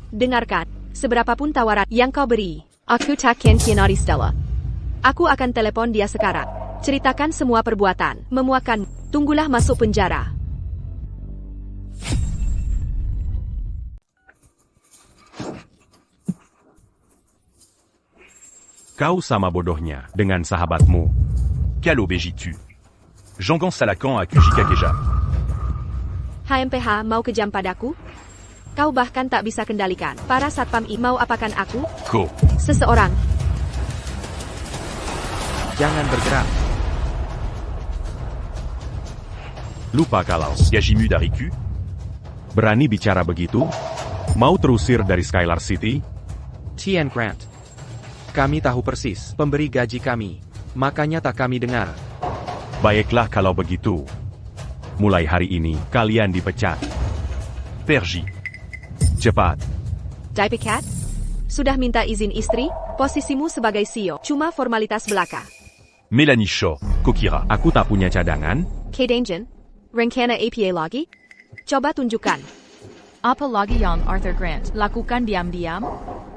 Dengarkan, seberapapun tawaran yang kau beri, aku takkan khianati Stella. Aku akan telepon dia sekarang. Ceritakan semua perbuatan, memuakan. Tunggulah masuk penjara. Kau sama bodohnya dengan sahabatmu. Calo Bégitu. Jean-Gon Salakan à Kujikakeja. HMPH mau kejam padaku? Kau bahkan tak bisa kendalikan. Para satpam mau apakan aku? Ko. Seseorang. Jangan bergerak. Lupa kalau Gajimu Dariku. berani bicara begitu? Mau terusir dari Skylar City? Tian Grant. Kami tahu persis pemberi gaji kami. Makanya tak kami dengar. Baiklah kalau begitu. Mulai hari ini, kalian dipecat. Perji. Cepat. Daipikat? Sudah minta izin istri? Posisimu sebagai CEO cuma formalitas belaka. Melanie Shaw. Kokira. Aku tak punya cadangan. K-Dangen? Rencana APA lagi? Coba tunjukkan. Apa lagi yang Arthur Grant lakukan diam-diam?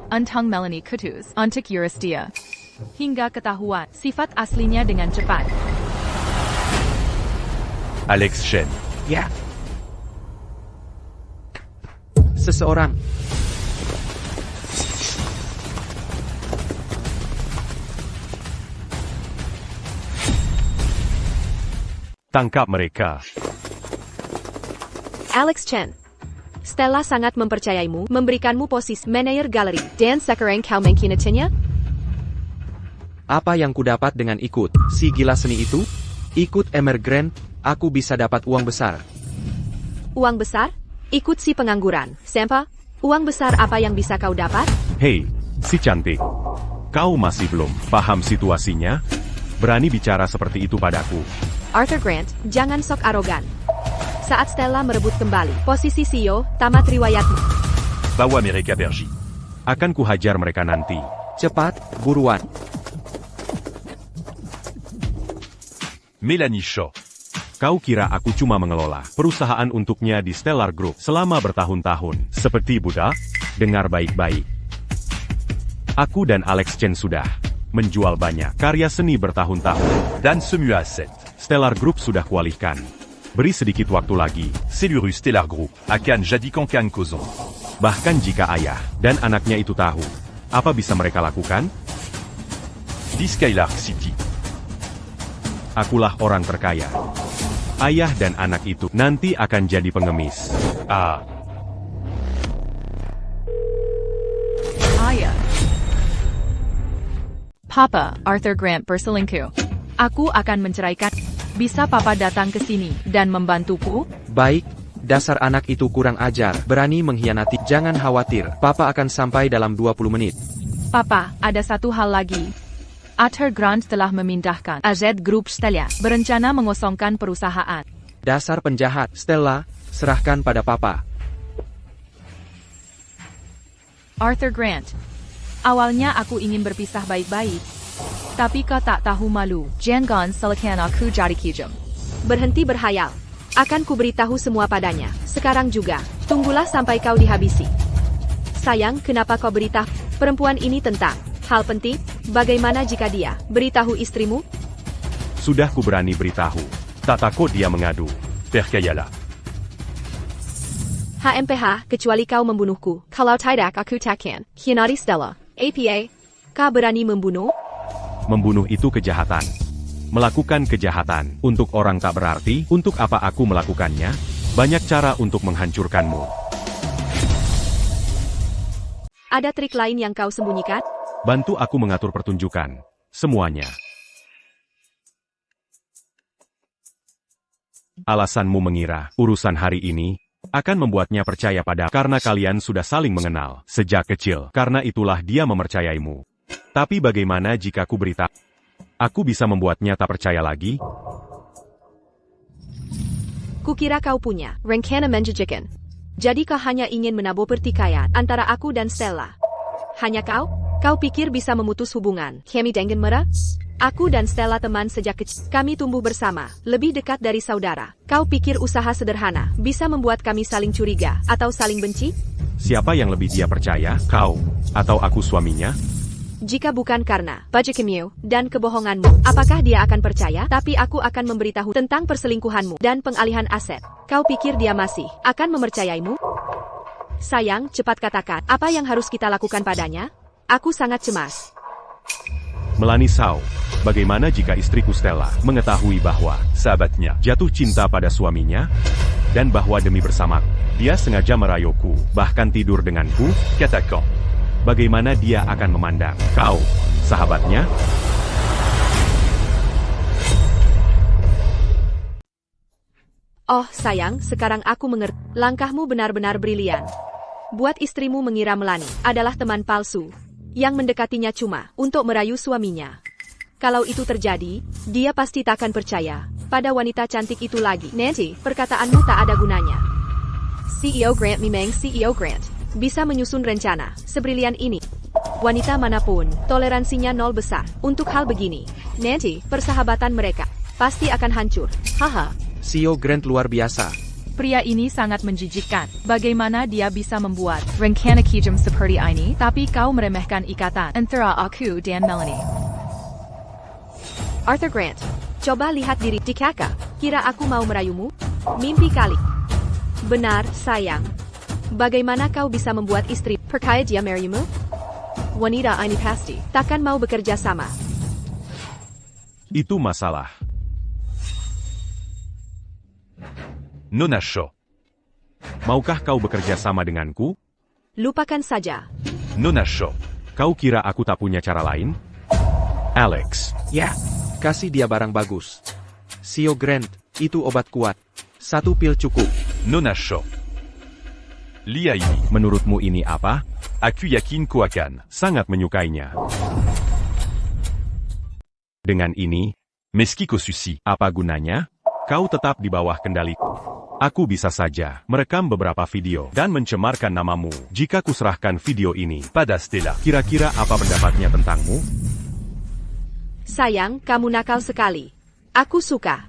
Untang Melanie Kutus untuk Euristia. Hingga ketahuan sifat aslinya dengan cepat. Alex Shen. Ya. Seseorang. Tangkap mereka. Alex Chen. Stella sangat mempercayaimu, memberikanmu posisi manajer galeri, dan sekarang kau mengkhianatinya? Apa yang kudapat dengan ikut si gila seni itu? Ikut Emer Grant, aku bisa dapat uang besar. Uang besar? Ikut si pengangguran. Sempa, uang besar apa yang bisa kau dapat? Hei, si cantik. Kau masih belum paham situasinya? Berani bicara seperti itu padaku. Arthur Grant, jangan sok arogan. Saat Stella merebut kembali posisi CEO, tamat riwayatmu. Bawa mereka pergi. Akan kuhajar mereka nanti. Cepat, buruan. Melanie Shaw. Kau kira aku cuma mengelola perusahaan untuknya di Stellar Group selama bertahun-tahun, seperti Buddha? Dengar baik-baik. Aku dan Alex Chen sudah menjual banyak karya seni bertahun-tahun. Dan Semua Asset. Stellar Group sudah kualihkan. Beri sedikit waktu lagi. Celluru Stellar Group. Akan jadikan Kang Kozon. Bahkan jika ayah dan anaknya itu tahu, apa bisa mereka lakukan? Di Skylark City. Akulah orang terkaya. Ayah dan anak itu nanti akan jadi pengemis. Ah, Ayah. Papa, Arthur Grant berselingkuh. Aku akan menceraikan. Bisa Papa datang ke sini dan membantuku? Baik, dasar anak itu kurang ajar, berani mengkhianati. Jangan khawatir, Papa akan sampai dalam 20 menit. Papa, ada satu hal lagi. Arthur Grant telah memindahkan AZ Group Stella, berencana mengosongkan perusahaan. Dasar penjahat, Stella, serahkan pada Papa. Arthur Grant. Awalnya aku ingin berpisah baik-baik. Tapi kau tak tahu malu. Jangan salahkan aku jadi kejam. Berhenti berhayal. Akan kuberitahu semua padanya. Sekarang juga. Tunggulah sampai kau dihabisi. Sayang, kenapa kau beritahu perempuan ini tentang hal penting? Bagaimana jika dia beritahu istrimu? Sudah ku berani beritahu. Tak takut dia mengadu. percayalah. HMPH, kecuali kau membunuhku. Kalau tidak aku takkan khianati Stella. APA, kau berani membunuh? Membunuh itu kejahatan. Melakukan kejahatan untuk orang tak berarti, untuk apa aku melakukannya? Banyak cara untuk menghancurkanmu. Ada trik lain yang kau sembunyikan? Bantu aku mengatur pertunjukan. Semuanya. Alasanmu mengira urusan hari ini akan membuatnya percaya pada karena kalian sudah saling mengenal sejak kecil. Karena itulah dia mempercayaimu. Tapi bagaimana jika aku beritahu? Aku bisa membuatnya tak percaya lagi? Kukira kau punya rencana menjanjikan. Jadi kau hanya ingin menabur pertikaian antara aku dan Stella. Hanya kau? Kau pikir bisa memutus hubungan kami dengan mereka? Aku dan Stella teman sejak kecil. Kami tumbuh bersama, lebih dekat dari saudara. Kau pikir usaha sederhana bisa membuat kami saling curiga atau saling benci? Siapa yang lebih dia percaya? Kau atau aku suaminya? Jika bukan karena bajakanmu dan kebohonganmu, apakah dia akan percaya? Tapi aku akan memberitahu tentang perselingkuhanmu dan pengalihan aset. Kau pikir dia masih akan mempercayaimu? Sayang, cepat katakan, apa yang harus kita lakukan padanya? Aku sangat cemas. Melanie Shaw, bagaimana jika istriku Stella mengetahui bahwa Sahabatnya. jatuh cinta pada suaminya? Dan bahwa demi bersamaku, dia sengaja merayuku, bahkan tidur denganku? Katakan. Bagaimana dia akan memandang kau, sahabatnya? Oh, sayang, sekarang aku mengerti. Langkahmu benar-benar brilian. Buat istrimu mengira Melanie adalah teman palsu yang mendekatinya cuma untuk merayu suaminya. Kalau itu terjadi, dia pasti tak akan percaya pada wanita cantik itu lagi. Nancy, perkataanmu tak ada gunanya. CEO Grant memang CEO Grant bisa menyusun rencana sebrilian ini. Wanita manapun, toleransinya nol besar untuk hal begini. Nancy, persahabatan mereka pasti akan hancur. Haha. CEO Grant luar biasa. Pria ini sangat menjijikkan. Bagaimana dia bisa membuat rencana kejam seperti ini? Tapi kau meremehkan ikatan antara aku dan Melanie. Arthur Grant, coba lihat diri di kakak. Kira aku mau merayumu? Mimpi kali. Benar, sayang. Bagaimana kau bisa membuat istri percaya dia merayumu? Wanita ini pasti takkan mau bekerja sama. Itu masalah. Nona Shaw. Maukah kau bekerja sama denganku? Lupakan saja. Nona Shaw. Kau kira aku tak punya cara lain? Alex. Ya, kasih dia barang bagus. CEO Grant, itu obat kuat. 1 pil cukup. Nona Shaw. Lia ini. Menurutmu ini apa? Aku yakin kau akan Sangat menyukainya. Dengan ini, meski kau susi. apa gunanya? Kau tetap di bawah kendaliku. Aku bisa saja merekam beberapa video dan mencemarkan namamu jika kuserahkan video ini pada Stella. Kira-kira apa pendapatnya tentangmu? Sayang, kamu nakal sekali. Aku suka.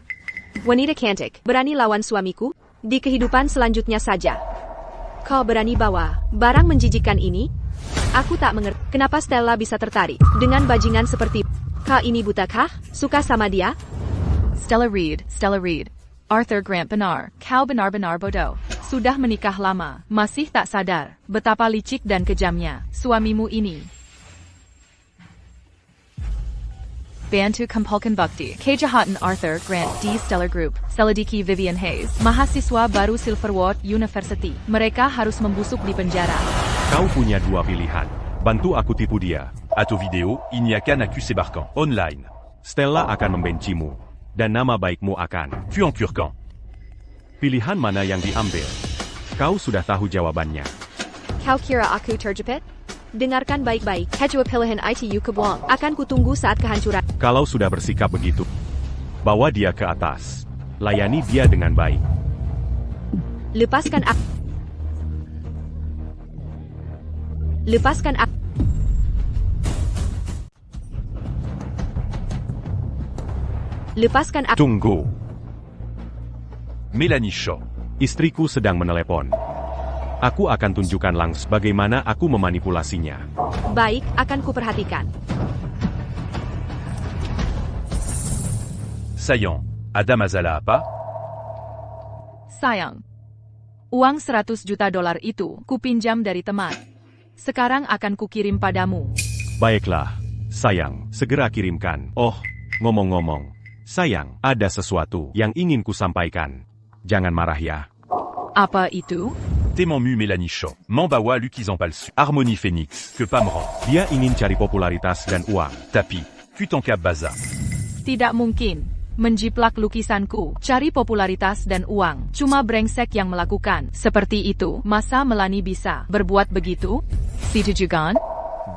Wanita cantik, berani lawan suamiku? Di kehidupan selanjutnya saja. Kau berani bawa barang menjijikkan ini? Aku tak mengerti kenapa Stella bisa tertarik dengan bajingan seperti kau ini butakah? Suka sama dia? Stella Reed. Arthur Grant benar, kau benar-benar bodoh. Sudah menikah lama, masih tak sadar betapa licik dan kejamnya suamimu ini. Bantu kumpulkan bukti. Kejahatan Arthur Grant di Stellar Group. Selidiki Vivian Hayes, mahasiswa baru Silverwood University. Mereka harus membusuk di penjara. Kau punya dua pilihan. Bantu aku tipu dia. À ton vidéo, il n'y a qu'un accusé barquant. Online. Stella akan membencimu. Dan nama baikmu akan Puis en Curcan. pilihan mana yang diambil. Kau sudah tahu jawabannya. Kau kira aku terjepit? Dengarkan baik-baik. Kedua pilihan itu kebuang. Akan kutunggu saat kehancuran. Kalau sudah bersikap begitu, bawa dia ke atas. Layani dia dengan baik. Lepaskan aku. Lepaskan aku. Lepaskan aku. Tunggu. Mélanie Shaw. Istriku sedang menelepon. Aku akan tunjukkan langsung bagaimana aku memanipulasinya. Baik, akan kuperhatikan. Saillant. Adam Azala apa? Sayang. Uang 100 juta dolar itu kupinjam dari teman. Sekarang akan kukirim padamu. Baiklah, sayang, segera kirimkan. Oh, ngomong-ngomong, sayang, ada sesuatu yang ingin kusampaikan. Jangan marah ya. Apa itu? Téman Mu Mélanie Shaw. Mambawa Lukisan Palsu. Harmonie Phoenix. Que Pamran. Dia ingin cari popularitas dan uang. Tapi. Kutanka Baza. Tidak mungkin. Menjiplak lukisanku, cari popularitas dan uang. Cuma brengsek yang melakukan. Seperti itu, masa Melanie bisa berbuat begitu? Si Tujugan?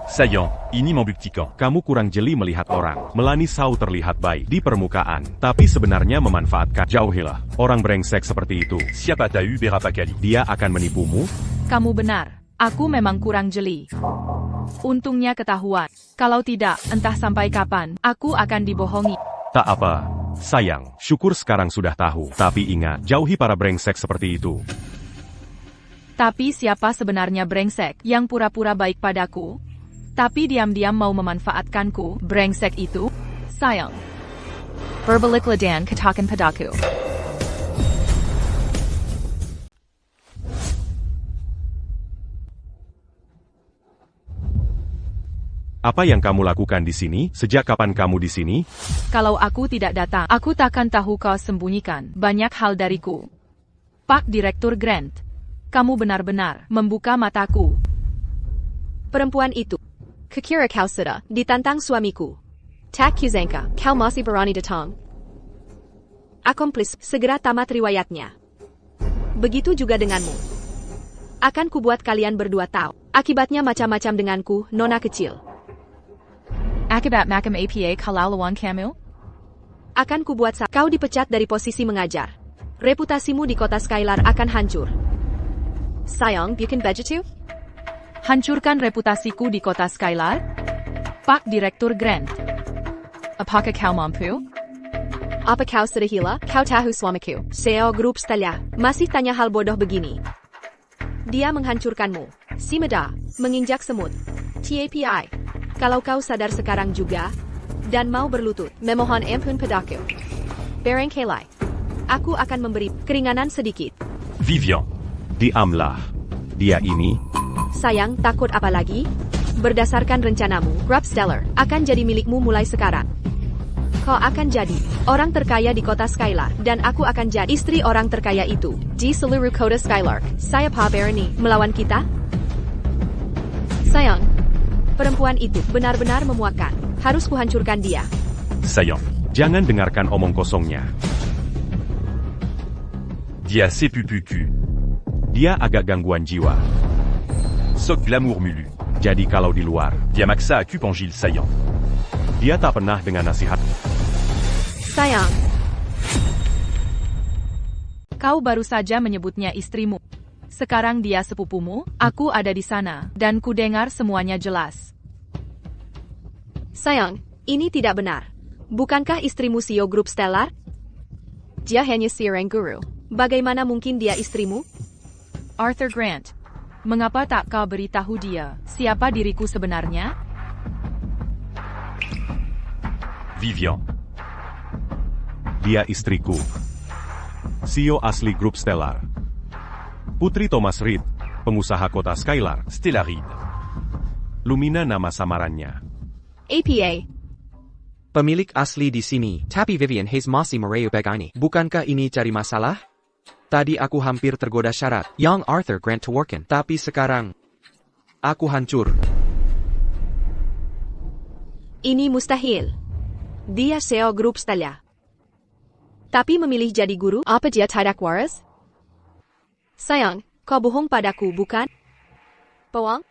Saillant. Ini membuktikan. Kamu kurang jeli melihat orang. Melanie Shaw terlihat baik di permukaan, tapi sebenarnya memanfaatkan. Jauhilah orang brengsek seperti itu. Siapa tahu berapakali. Dia akan menipumu. Kamu benar. Aku memang kurang jeli. Untungnya ketahuan. Kalau tidak, entah sampai kapan, aku akan dibohongi. Tak apa, sayang. Syukur sekarang sudah tahu. Tapi ingat, jauhi para brengsek seperti itu. Tapi siapa sebenarnya brengsek yang pura-pura baik padaku? Tapi diam-diam mau memanfaatkanku, brengsek itu? Sayang. Berbalik dan katakan padaku. Apa yang kamu lakukan di sini? Sejak kapan kamu di sini? Kalau aku tidak datang, aku takkan tahu kau sembunyikan banyak hal dariku. Pak Direktur Grant, kamu benar-benar membuka mataku. Perempuan itu. Kukira kau sudah ditantang suamiku. Tak kuzangka, kau masih berani datang. Akomplis, segera tamat riwayatnya. Begitu juga denganmu. Akan kubuat kalian berdua tahu. Akibatnya macam-macam denganku, nona kecil. Akibat makam APA kalau lawan kamu? Akan kubuat kau dipecat dari posisi mengajar. Reputasimu di kota Skylar akan hancur. Sayang, bukan begitu? Hancurkan reputasiku di kota Skylar? Pak Direktur Grant. Apakah kau mampu? Apa kau sudah gila? Kau tahu suamiku. CEO Grup Stella masih tanya hal bodoh begini. Dia menghancurkanmu. Si Meda, menginjak semut. TAPI. Kalau kau sadar sekarang juga, dan mau berlutut, memohon ampun padaku. Barangkali, aku akan memberi keringanan sedikit. Vivian. Diamlah. Dia ini. Sayang, takut apa lagi? Berdasarkan rencanamu, Grup Stellar akan jadi milikmu mulai sekarang. Kau akan jadi orang terkaya di kota Skylar, dan aku akan jadi istri orang terkaya itu di seluruh kota Skylar. Saya Pak Bernie melawan kita? Sayang, perempuan itu benar-benar memuakkan. Harus kuhancurkan dia. Saillant. Jangan dengarkan omong kosongnya. Dia sepupuku. Dia agak gangguan jiwa. Sok glamour mulu. Jadi kalau di luar, Dia maksa aku Pangil Saillant. dia tak pernah dengan nasihat. Sayang, Kau baru saja menyebutnya istrimu. Sekarang dia sepupumu, aku ada di sana, dan ku dengar semuanya jelas. Sayang, ini tidak benar. Bukankah istrimu CEO Grup Stellar? Dia hanya seorang guru. Bagaimana mungkin dia istrimu? Arthur Grant, mengapa tak kau beritahu dia siapa diriku sebenarnya? Vivian. Dia istriku. CEO asli Grup Stellar. Putri Thomas Reed, pengusaha kota Skylar. Stellaride. Lumina nama samarannya. APA. Pemilik asli di sini, tapi Vivian Hayes masih merayu begini. Bukankah ini cari masalah? Tadi aku hampir tergoda syarat Young Arthur Grant Tworkin, tapi sekarang aku hancur. Ini mustahil. Dia CEO Grup Stellar. Tapi memilih jadi guru, apa dia tidak waras? Sayang, kau bohong padaku, bukan? Bohong?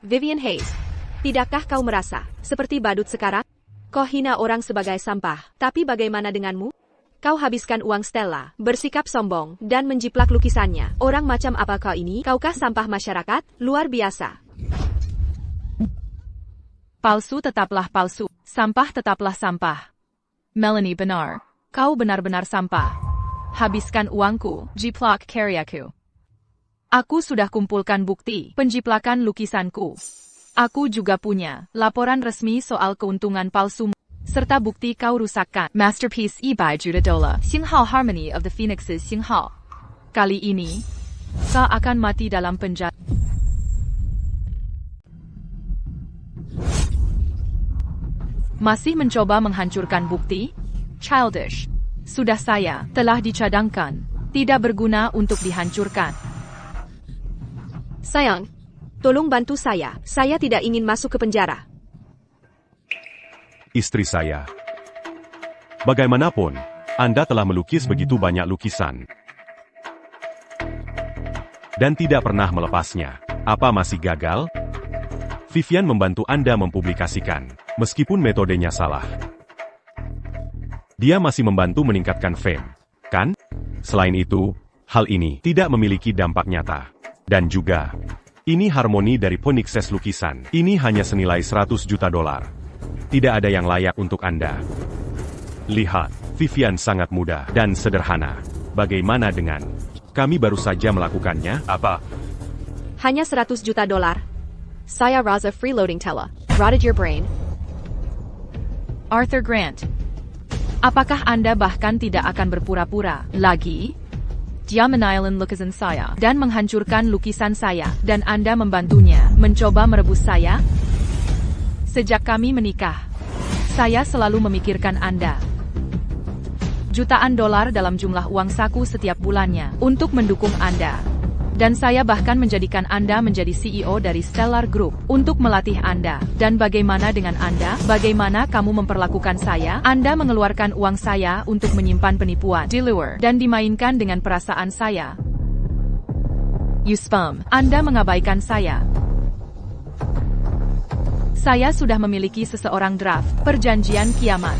Vivian Hayes, tidakkah kau merasa seperti badut sekarang? Kau hina orang sebagai sampah, tapi bagaimana denganmu? Kau habiskan uang Stella, bersikap sombong, dan menjiplak lukisannya. Orang macam apa kau ini? Kaukah sampah masyarakat? Luar biasa. Palsu tetaplah palsu, sampah tetaplah sampah. Melanie benar, kau benar-benar sampah. Habiskan uangku, jiplak karyaku. Aku sudah kumpulkan bukti penjiplakan lukisanku. Aku juga punya laporan resmi soal keuntungan palsumu, serta bukti kau rusakkan Masterpiece by Judah Dola, Xinghao Harmony of the Phoenixes Xinghao. Kali ini, kau akan mati dalam penjara. Masih mencoba menghancurkan bukti? Childish. Sudah saya telah dicadangkan, tidak berguna untuk dihancurkan. Sayang, tolong bantu saya tidak ingin masuk ke penjara. Istri saya. Bagaimanapun, Anda telah melukis begitu banyak lukisan. Dan tidak pernah melepasnya. Apa masih gagal? Vivian membantu Anda mempublikasikan, meskipun metodenya salah. Dia masih membantu meningkatkan fame, kan? Selain itu, hal ini tidak memiliki dampak nyata. Dan juga, ini harmoni dari Phoenixes lukisan. Ini hanya senilai $100 juta. Tidak ada yang layak untuk Anda. Lihat, Vivian sangat mudah dan sederhana. Bagaimana dengan kami baru saja melakukannya? Apa? Hanya $100 juta. Saya rasa freeloading tela. Rotted your brain. Arthur Grant, apakah Anda bahkan tidak akan berpura-pura lagi? Dia menyalakan lukisan saya dan menghancurkan lukisan saya, dan Anda membantunya mencoba merebus saya? Sejak kami menikah, saya selalu memikirkan Anda. Jutaan dolar dalam jumlah uang saku setiap bulannya untuk mendukung Anda. Dan saya bahkan menjadikan Anda menjadi CEO dari Stellar Group untuk melatih Anda. Dan bagaimana dengan Anda? Bagaimana kamu memperlakukan saya? Anda mengeluarkan uang saya untuk menyimpan penipuan, dilure, dan dimainkan dengan perasaan saya. You spam. Anda mengabaikan saya. Saya sudah memiliki seseorang draft perjanjian kiamat.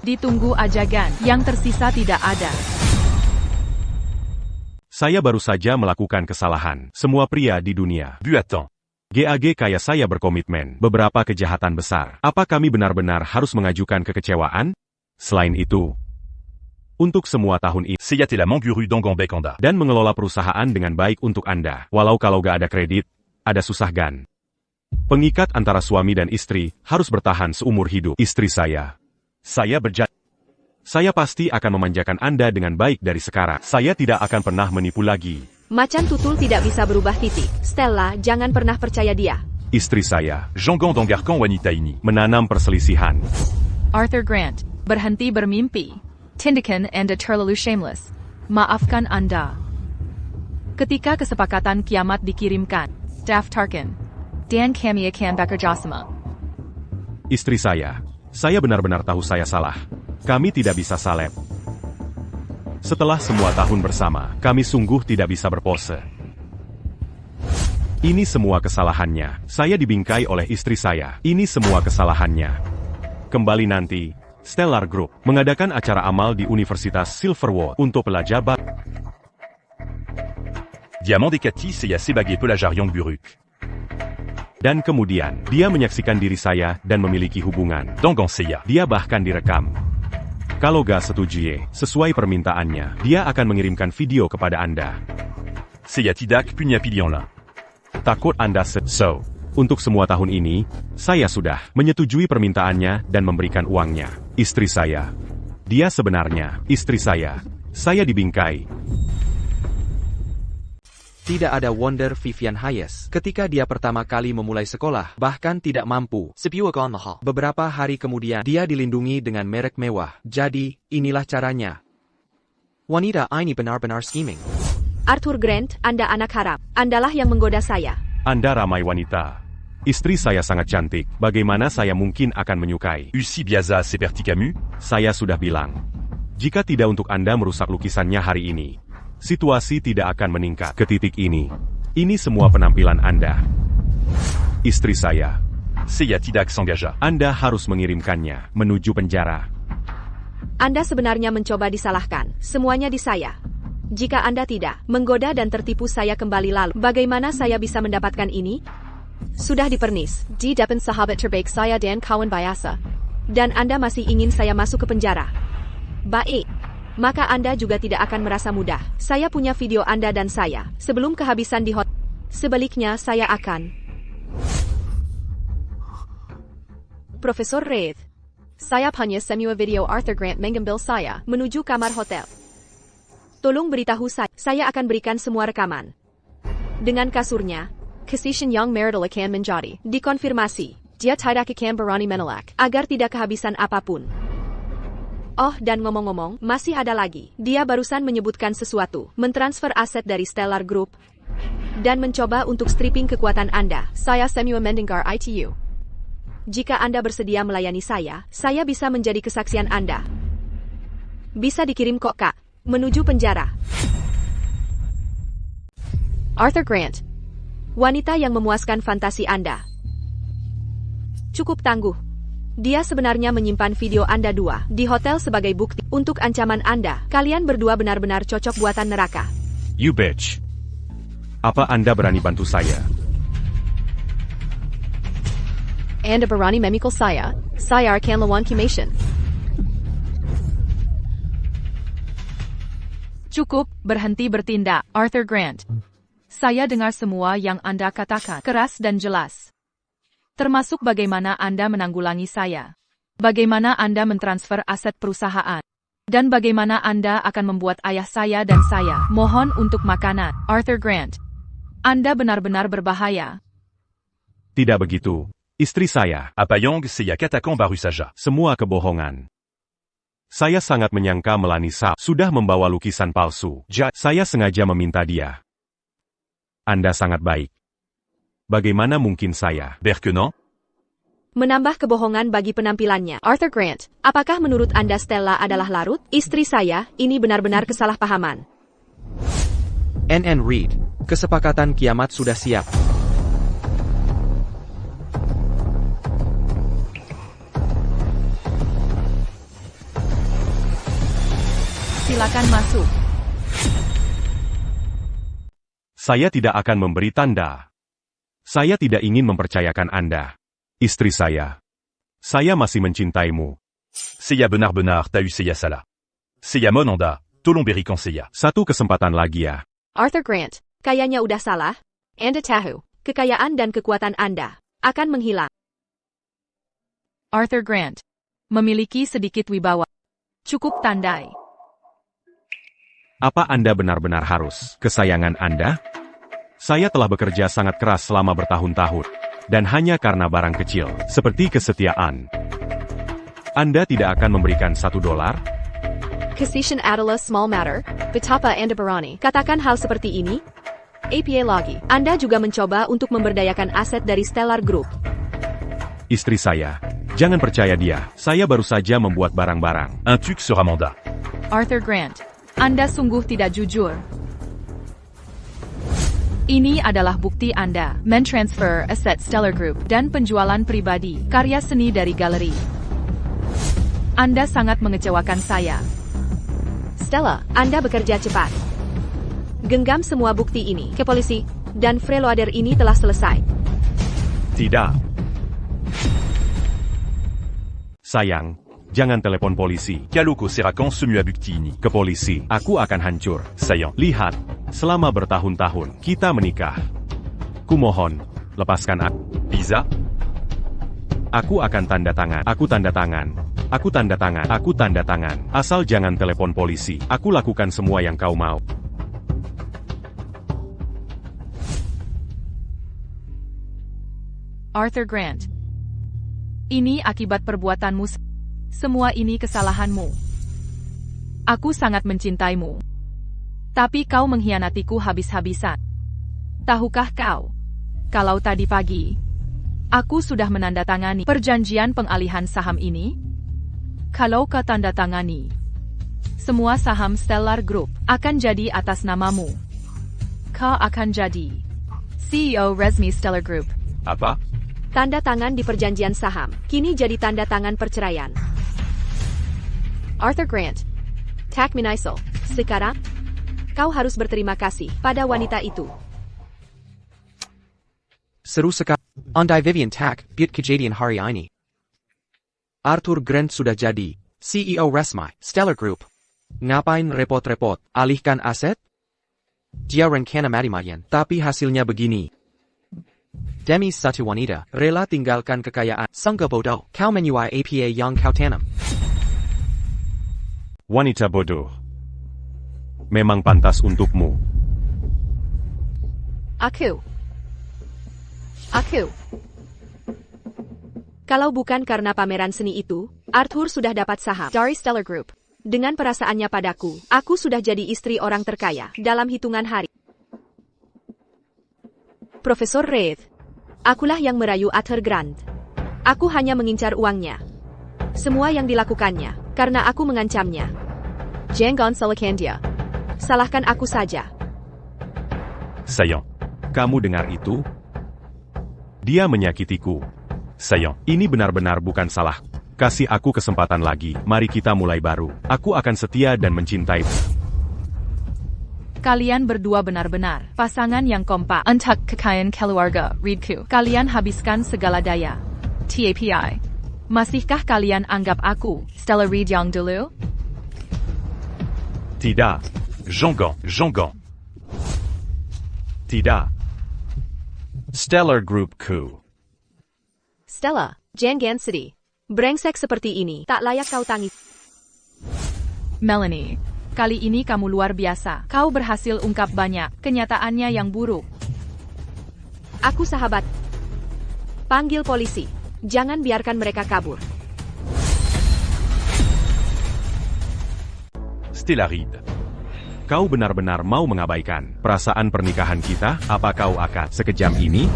Ditunggu ajagan, yang tersisa tidak ada. Saya baru saja melakukan kesalahan. Semua pria di dunia. Buatan. GAG kaya saya berkomitmen beberapa kejahatan besar. Apa kami benar-benar harus mengajukan kekecewaan? Selain itu, untuk semua tahun ini, Seyate la Manguru d'Angambek Anda. dan mengelola perusahaan dengan baik untuk Anda. Walau kalau gak ada kredit, ada susah gan. Pengikat antara suami dan istri harus bertahan seumur hidup. Istri saya berjanji. Saya pasti akan memanjakan Anda dengan baik dari sekarang. Saya tidak akan pernah menipu lagi. Macan tutul tidak bisa berubah titik. Stella, jangan pernah percaya dia. Istri saya Jangan d'Angarkan wanita ini. menanam perselisihan. Arthur Grant, berhenti bermimpi. Tindakan Anda terlalu shameless. Maafkan Anda. Ketika kesepakatan kiamat dikirimkan, daftarkan. Dan kami akan bekerjasama. Istri saya benar-benar tahu saya salah. Kami tidak bisa salep. Setelah semua tahun bersama, kami sungguh tidak bisa berpose. Ini semua kesalahannya. Saya dibingkai oleh istri saya. Ini semua kesalahannya. Kembali nanti, Stellar Group mengadakan acara amal di Universitas Silverwood untuk pelajar Diamant des Cathy Seiya sebagai pelajar Yang Buruk. Dan kemudian, dia menyaksikan diri saya dan memiliki hubungan. Dangan Seiya. Dia bahkan direkam. Kalau gak setuju sesuai permintaannya, dia akan mengirimkan video kepada Anda. Seiya tidak punya pilihan lain. Takut Anda Untuk semua tahun ini, saya sudah menyetujui permintaannya dan memberikan uangnya. Istri saya. Dia sebenarnya, istri saya. Saya dibingkai. Tidak ada wonder Vivian Hayes ketika dia pertama kali memulai sekolah, bahkan tidak mampu. Beberapa hari kemudian, dia dilindungi dengan merek mewah. Jadi, inilah caranya. Wanita ini benar-benar scheming. Arthur Grant, Anda anak haram. Andalah yang menggoda saya. Anda ramai wanita. Istri saya sangat cantik. Bagaimana saya mungkin akan menyukai? Usi Biaza seperti kamu? Saya sudah bilang. Jika tidak untuk Anda merusak lukisannya hari ini, situasi tidak akan meningkat ke titik ini. Ini semua penampilan Anda. Istri saya. Seiya tidak s'engagea. Anda harus mengirimkannya menuju penjara. Anda sebenarnya mencoba disalahkan. Semuanya di saya. Jika Anda tidak menggoda dan tertipu saya kembali lalu, bagaimana saya bisa mendapatkan ini? Sudah dipernis. Di depan sahabat terbaik saya dan kawan biasa. Dan Anda masih ingin saya masuk ke penjara. Baik. Maka Anda juga tidak akan merasa mudah. Saya punya video Anda dan saya. Sebelum kehabisan di hotel. Sebaliknya saya akan. Profesor Reid. Saya hanya semua video Arthur Grant mengambil saya menuju kamar hotel. Tolong beritahu saya akan berikan semua rekaman. Dengan kasurnya, Kesishin yang marital akan menjadi dikonfirmasi. Dia tidak akan berani menolak agar tidak kehabisan apapun. Oh, dan ngomong-ngomong, masih ada lagi. Dia barusan menyebutkan sesuatu, mentransfer aset dari Stellar Group, dan mencoba untuk stripping kekuatan Anda. Saya semua mendengar itu. Jika Anda bersedia melayani saya bisa menjadi kesaksian Anda. Bisa dikirim kok, Kak. Menuju penjara. Arthur Grant. Wanita yang memuaskan fantasi Anda. Cukup tangguh. Dia sebenarnya menyimpan video Anda dua di hotel sebagai bukti untuk ancaman Anda. Kalian berdua benar-benar cocok buatan neraka. You bitch. Apa Anda berani bantu saya? Anda berani memikul saya akan lawan Kimation. Cukup, berhenti bertindak, Arthur Grant. Saya dengar semua yang Anda katakan, keras dan jelas. Termasuk bagaimana Anda menanggulangi saya. Bagaimana Anda mentransfer aset perusahaan. Dan bagaimana Anda akan membuat ayah saya dan saya mohon untuk makanan. Arthur Grant. Anda benar-benar berbahaya. Tidak begitu. Istri saya. Apa yang Seiya katakan baru saja. Semua kebohongan. Saya sangat menyangka Melanie Sapp sudah membawa lukisan palsu. Saya sengaja meminta dia. Anda sangat baik. Bagaimana mungkin saya? Berkenan? Menambah kebohongan bagi penampilannya. Arthur Grant, apakah menurut Anda Stella adalah larut? Istri saya, ini benar-benar kesalahpahaman. NN Reid, kesepakatan kiamat sudah siap. Silakan masuk. Saya tidak akan memberi tanda. Saya tidak ingin mempercayakan Anda. Istri saya. Saya masih mencintaimu. Seiya benar-benar tahu Seiya salah. Seiya monanda, tolong berikan Seiya. Satu kesempatan lagi ya. Arthur Grant, kayaknya udah salah. Anda tahu, kekayaan dan kekuatan Anda akan menghilang. Arthur Grant. Memiliki sedikit wibawa. Cukup tandai. Apa Anda benar-benar harus kesayangan Anda? Saya telah bekerja sangat keras selama bertahun-tahun. Dan hanya karena barang kecil, seperti kesetiaan. Anda tidak akan memberikan $1? Kesishin adalah small matter. Betapa Anda berani katakan hal seperti ini? APA lagi. Anda juga mencoba untuk memberdayakan aset dari Stellar Group. Istri saya. Jangan percaya dia. Saya baru saja membuat barang-barang. Un truc sera mandat. Arthur Grant. Anda sungguh tidak jujur. Ini adalah bukti Anda mentransfer aset Stellar Group dan penjualan pribadi karya seni dari galeri. Anda sangat mengecewakan saya. Stella, Anda bekerja cepat. Genggam semua bukti ini ke polisi, dan freeloader ini telah selesai. Tidak. Sayang, jangan telepon polisi. Caloco Serracan Semua Bukti ini. Ke polisi, aku akan hancur. Saillant. Lihat, selama bertahun-tahun, kita menikah. Kumohon, lepaskan aku. Visa. Aku akan tanda tangan. Aku tanda tangan. Aku tanda tangan. Aku tanda tangan. Asal jangan telepon polisi. Aku lakukan semua yang kau mau. Arthur Grant. Ini akibat perbuatanmu. Semua ini kesalahanmu. Aku sangat mencintaimu. Tapi kau mengkhianatiku habis-habisan. Tahukah kau? Kalau tadi pagi, aku sudah menandatangani perjanjian pengalihan saham ini. Kalau kau tanda tangani, semua saham Stellar Group akan jadi atas namamu. Kau akan jadi CEO resmi Stellar Group. Apa? Tanda tangan di perjanjian saham, kini jadi tanda tangan perceraian. Arthur Grant. Tak Minaisel. Sekarang, kau harus berterima kasih pada wanita itu. Seru sekali. Andai Vivian Tak, Buat Kejadian hari ini. Arthur Grant sudah jadi CEO resmi Stellar Group. Ngapain repot-repot, alihkan aset? Dia rencana mati-matian, tapi hasilnya begini. Demi satu wanita, rela tinggalkan kekayaan. Sangka bodoh, kau menyuai APA yang kau tanam. Wanita bodoh. Memang pantas untukmu. Aku. Kalau bukan karena pameran seni itu, Arthur sudah dapat saham dari Stellar Group. Dengan perasaannya padaku, aku sudah jadi istri orang terkaya dalam hitungan hari. Profesor Reed. Akulah yang merayu Arthur Grant. Aku hanya mengincar uangnya. Semua yang dilakukannya, karena aku mengancamnya. Jangan salahkan dia. Salahkan aku saja. Saillant. Kamu dengar itu? Dia menyakitiku. Saillant. Ini benar-benar bukan salah. Kasih aku kesempatan lagi. Mari kita mulai baru. Aku akan setia dan mencintai. Kalian berdua benar-benar pasangan yang kompak. Untuk kekayaan keluarga Reedku, kalian habiskan segala daya. TAPI. Masihkah kalian anggap aku Stella Reed yang dulu? Tidak. Jean-Gant. Tidak. Stellar Groupku. Stella, jangan sedih. Brengsek seperti ini, tak layak kau tangis. Melanie, kali ini kamu luar biasa. Kau berhasil ungkap banyak kenyataannya yang buruk. Aku sahabat. Panggil polisi. Jangan biarkan mereka kabur. Stella Reed. Kau benar-benar mau mengabaikan perasaan pernikahan kita? Apa kau akan sekejam ini?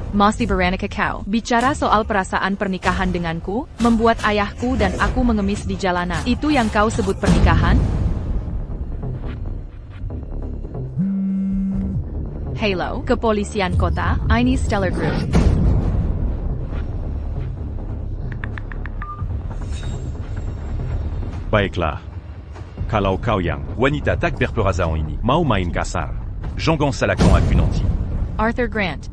Masih Veronica kau bicara soal perasaan pernikahan denganku, membuat ayahku dan aku mengemis di jalanan. Itu yang kau sebut pernikahan? Halo, kepolisian kota, ini Stellar Group. Baiklah. Kalau kau yang Wanita Tak Berperazan ini. mau main kasar, Jean-Gant Salacan Acunanti. Arthur Grant,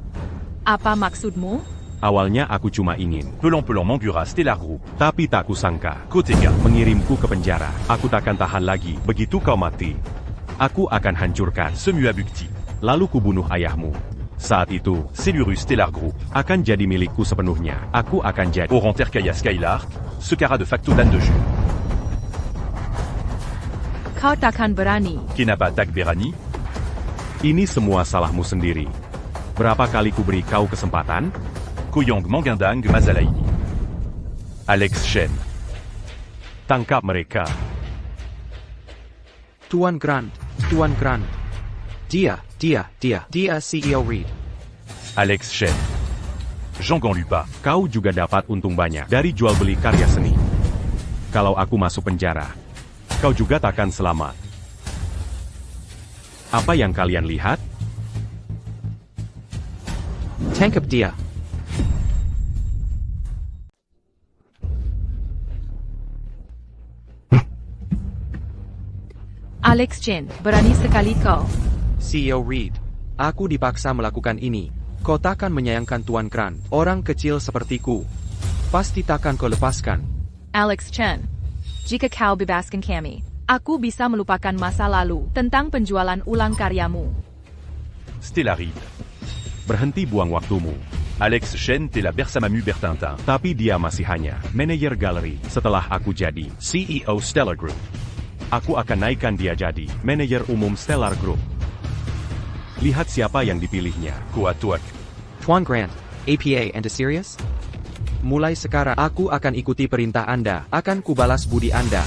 apa maksudmu? awalnya aku cuma ingin, Pelan-pelan Mangura Stellar Group. tapi tak kusangka, Koteka. mengirimku ke penjara. Aku takkan tahan lagi. Begitu kau mati, aku akan hancurkan. Semua Bukti. Lalu kubunuh ayahmu. Saat itu, Cellurus Stellar Group. akan jadi milikku sepenuhnya. Aku akan jadi Oran Terkaya Skylark. Secara de facto dan de jure. Kau takkan berani. Kenapa Tak Berani. Ini semua salahmu sendiri. Berapa kali kuberi kau kesempatan? Koyang Mangindang Mazalaini. Alex Shen. Tangkap mereka. Tuan Grant. Dia CEO Reed. Alex Shen. Jean-Gant Lupa. Kau juga dapat untung banyak dari jual beli karya seni. Kalau aku masuk penjara, kau juga takkan selamat. Apa yang kalian lihat? Tangkap dia. Alex Chen, berani sekali kau. CEO Reed. Aku dipaksa melakukan ini. Kau takkan menyayangkan Tuan Grant. Orang kecil sepertiku. Pasti takkan kau lepaskan. Alex Chen. Jika kau bebaskan kami, aku bisa melupakan masa lalu tentang penjualan ulang karyamu. Stella Reed. Berhenti buang waktumu. Alex Chen et la Bersamamu Bertintin. Tapi dia masih hanya manajer galeri setelah aku jadi CEO Stellar Group. Aku akan naikkan dia jadi manajer umum Stellar Group. Lihat siapa yang dipilihnya. Koatuak. Tuan Grant, APA and serious? Mulai sekarang aku akan ikuti perintah Anda. Akan kubalas budi Anda.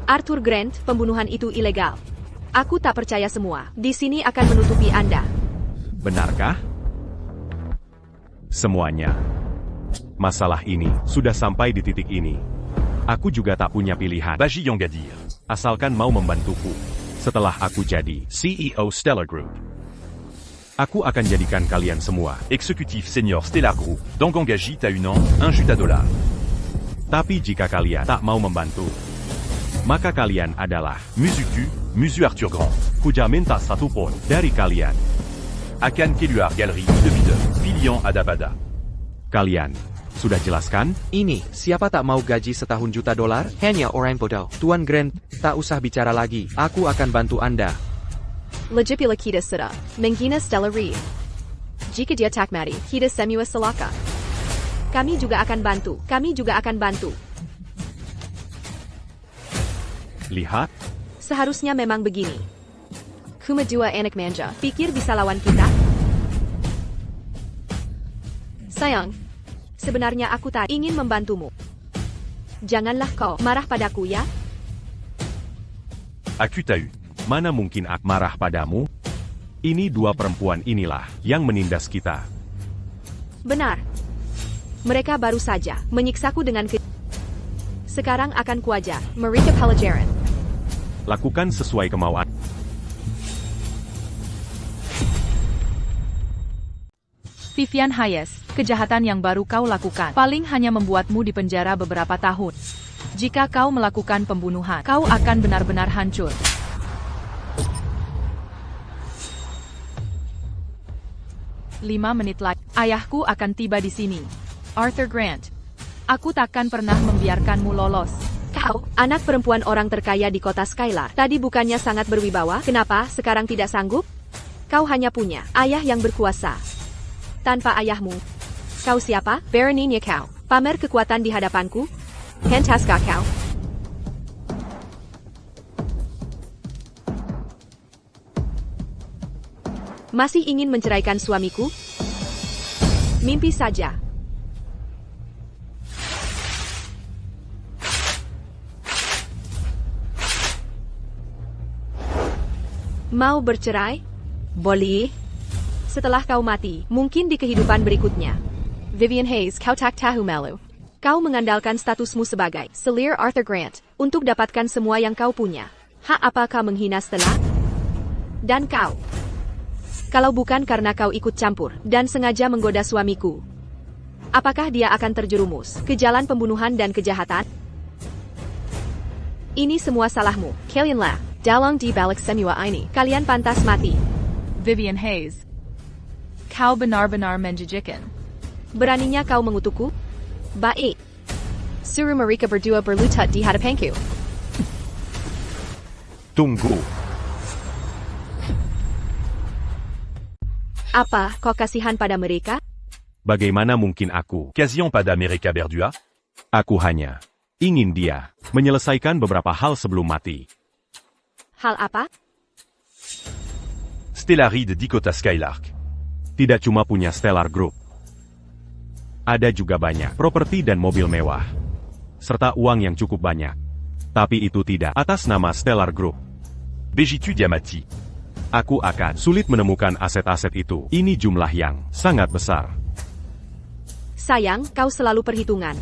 Arthur Grant, pembunuhan itu ilegal. Aku tak percaya semua. Di sini akan menutupi Anda. Benarkah? Semuanya. Masalah ini sudah sampai di titik ini. Aku juga tak punya pilihan. Baji Yongadir. Asalkan mau membantuku. Setelah aku jadi CEO Stellar Group. aku akan jadikan kalian semua. Exécutif senior Stellar Group. D'Engongagi à une an, $1 juta. Tapi jika kalian tak mau membantu, maka kalian adalah Musu Arthur Grand. Kujamin tak satu pun dari kalian. Akan Keluar Galerie de Bide. Pilion Adabada. Kalian sudah jelaskan? Ini, siapa tak mau gaji $1 juta? Hanya orang bodoh. Tuan Grant, tak usah bicara lagi. Aku akan bantu Anda. Lejipila kita sudah menghina Stella Reed. Jika dia tak mati, kita semua celaka. Kami juga akan bantu. Kami juga akan bantu. Lihat, Seharusnya memang begini. Kumedua anak manja, pikir bisa lawan kita? Sayang, sebenarnya aku tak ingin membantumu. Janganlah kau marah padaku ya. Akutahu. mana mungkin aku marah padamu? Ini dua perempuan inilah yang menindas kita. Benar. Mereka baru saja menyiksaku dengan Sekarang akan kuajar mereka pelajaran. Lakukan sesuai kemauan. Vivian Hayes, kejahatan yang baru kau lakukan paling hanya membuatmu dipenjara beberapa tahun. Jika kau melakukan pembunuhan, kau akan benar-benar hancur. Lima menit lagi, ayahku akan tiba di sini. Arthur Grant. Aku takkan pernah membiarkanmu lolos. Kau, anak perempuan orang terkaya di kota Skylar, tadi bukannya sangat berwibawa, kenapa sekarang tidak sanggup? Kau hanya punya ayah yang berkuasa. Tanpa ayahmu, kau siapa? Beraninya kau pamer kekuatan di hadapanku? Hentaskah kau? Masih ingin menceraikan suamiku? Mimpi saja. Mau bercerai? Boleh. Setelah kau mati, mungkin di kehidupan berikutnya. Vivian Hayes, kau tak tahu malu. Kau mengandalkan statusmu sebagai selir Arthur Grant untuk dapatkan semua yang kau punya. Apakah menghina Stella? Dan kau? Kalau bukan karena kau ikut campur dan sengaja menggoda suamiku, apakah dia akan terjerumus ke jalan pembunuhan dan kejahatan? Ini semua salahmu, kalianlah. Dalang di balik semua ini, kalian pantas mati. Vivian Hayes. Kau benar-benar menjijikan. Beraninya kau mengutukku? Baik. Suruh mereka berdua berlutut di hadapanku. Tunggu. Apa kau kasihan pada mereka? Bagaimana mungkin aku? Quasiment pas d'America Berdua. Aku hanya ingin dia menyelesaikan beberapa hal sebelum mati. Hal apa? Stella Reed di kota Skylark. Tidak cuma punya Stellar Group. Ada juga banyak properti dan mobil mewah. Serta uang yang cukup banyak. Tapi itu tidak atas nama Stellar Group. Begitu Diamati. Aku akan sulit menemukan aset-aset itu. Ini jumlah yang sangat besar. Sayang, kau selalu perhitungan.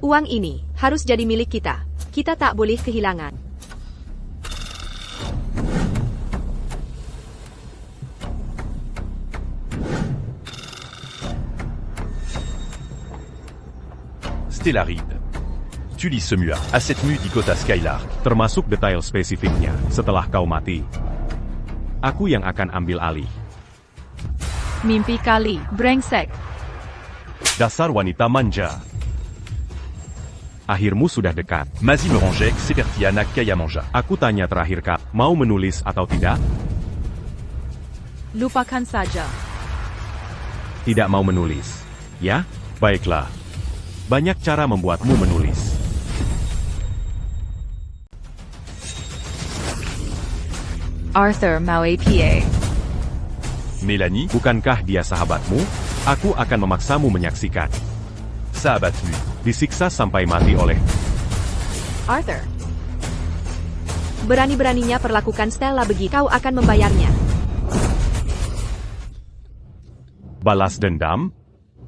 Uang ini harus jadi milik kita. Kita tak boleh kehilangan. Stella Reed. Tu lis Semua, à cette mue di kota Skylark. Termasuk detail spesifiknya. Setelah kau mati, aku yang akan ambil alih. Mimpi kali, brengsek. Dasar wanita manja. Akhirmu sudah dekat. Mazi me rangeait, Sepertiana Kaya manja. Aku tanya terakhir Kak, mau menulis atau tidak? Lupakan saja. Tidak mau menulis. Ya? Baiklah. Banyak cara membuatmu menulis. Arthur mau APA. Mélanie, Bukankah dia sahabatmu? Aku akan memaksamu menyaksikan. sahabat mu. Disiksa sampai mati oleh... Arthur. Berani-beraninya perlakukan Stella begitu, kau akan membayarnya. Balas dendam?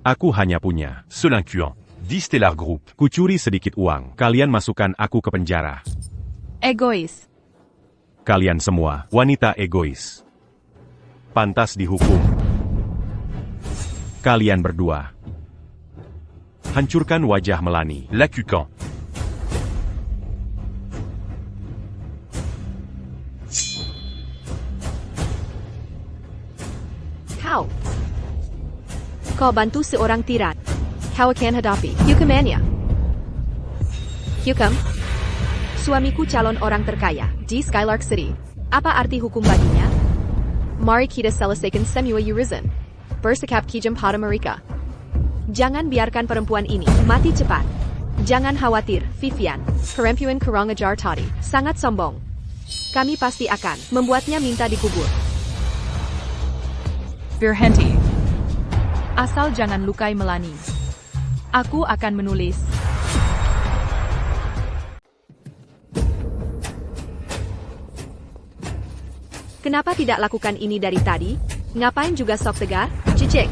Aku hanya punya. Solincuant. Dit Stellar Group. Kucuri sedikit uang. Kalian masukkan aku ke penjara. Egois. Kalian semua, wanita egois. Pantas dihukum. Kalian berdua. Hancurkan wajah Melanie. Lacucan. Kau bantu seorang tiran. Kau akan hadapi hukumannya. Hukum? Suamiku calon orang terkaya di Skylark City. Apa arti hukum baginya? Mari kita selesaikan semua urusan. Bersikap kijam pada mereka. Jangan biarkan perempuan ini mati cepat. Jangan khawatir, Vivian. Perempuan kurang ajar tadi sangat sombong. Kami pasti akan membuatnya minta dikubur. Berhenti. Asal jangan lukai Melanie. Aku akan menulis. Kenapa tidak lakukan ini dari tadi? Ngapain juga sok tegar? Cicik.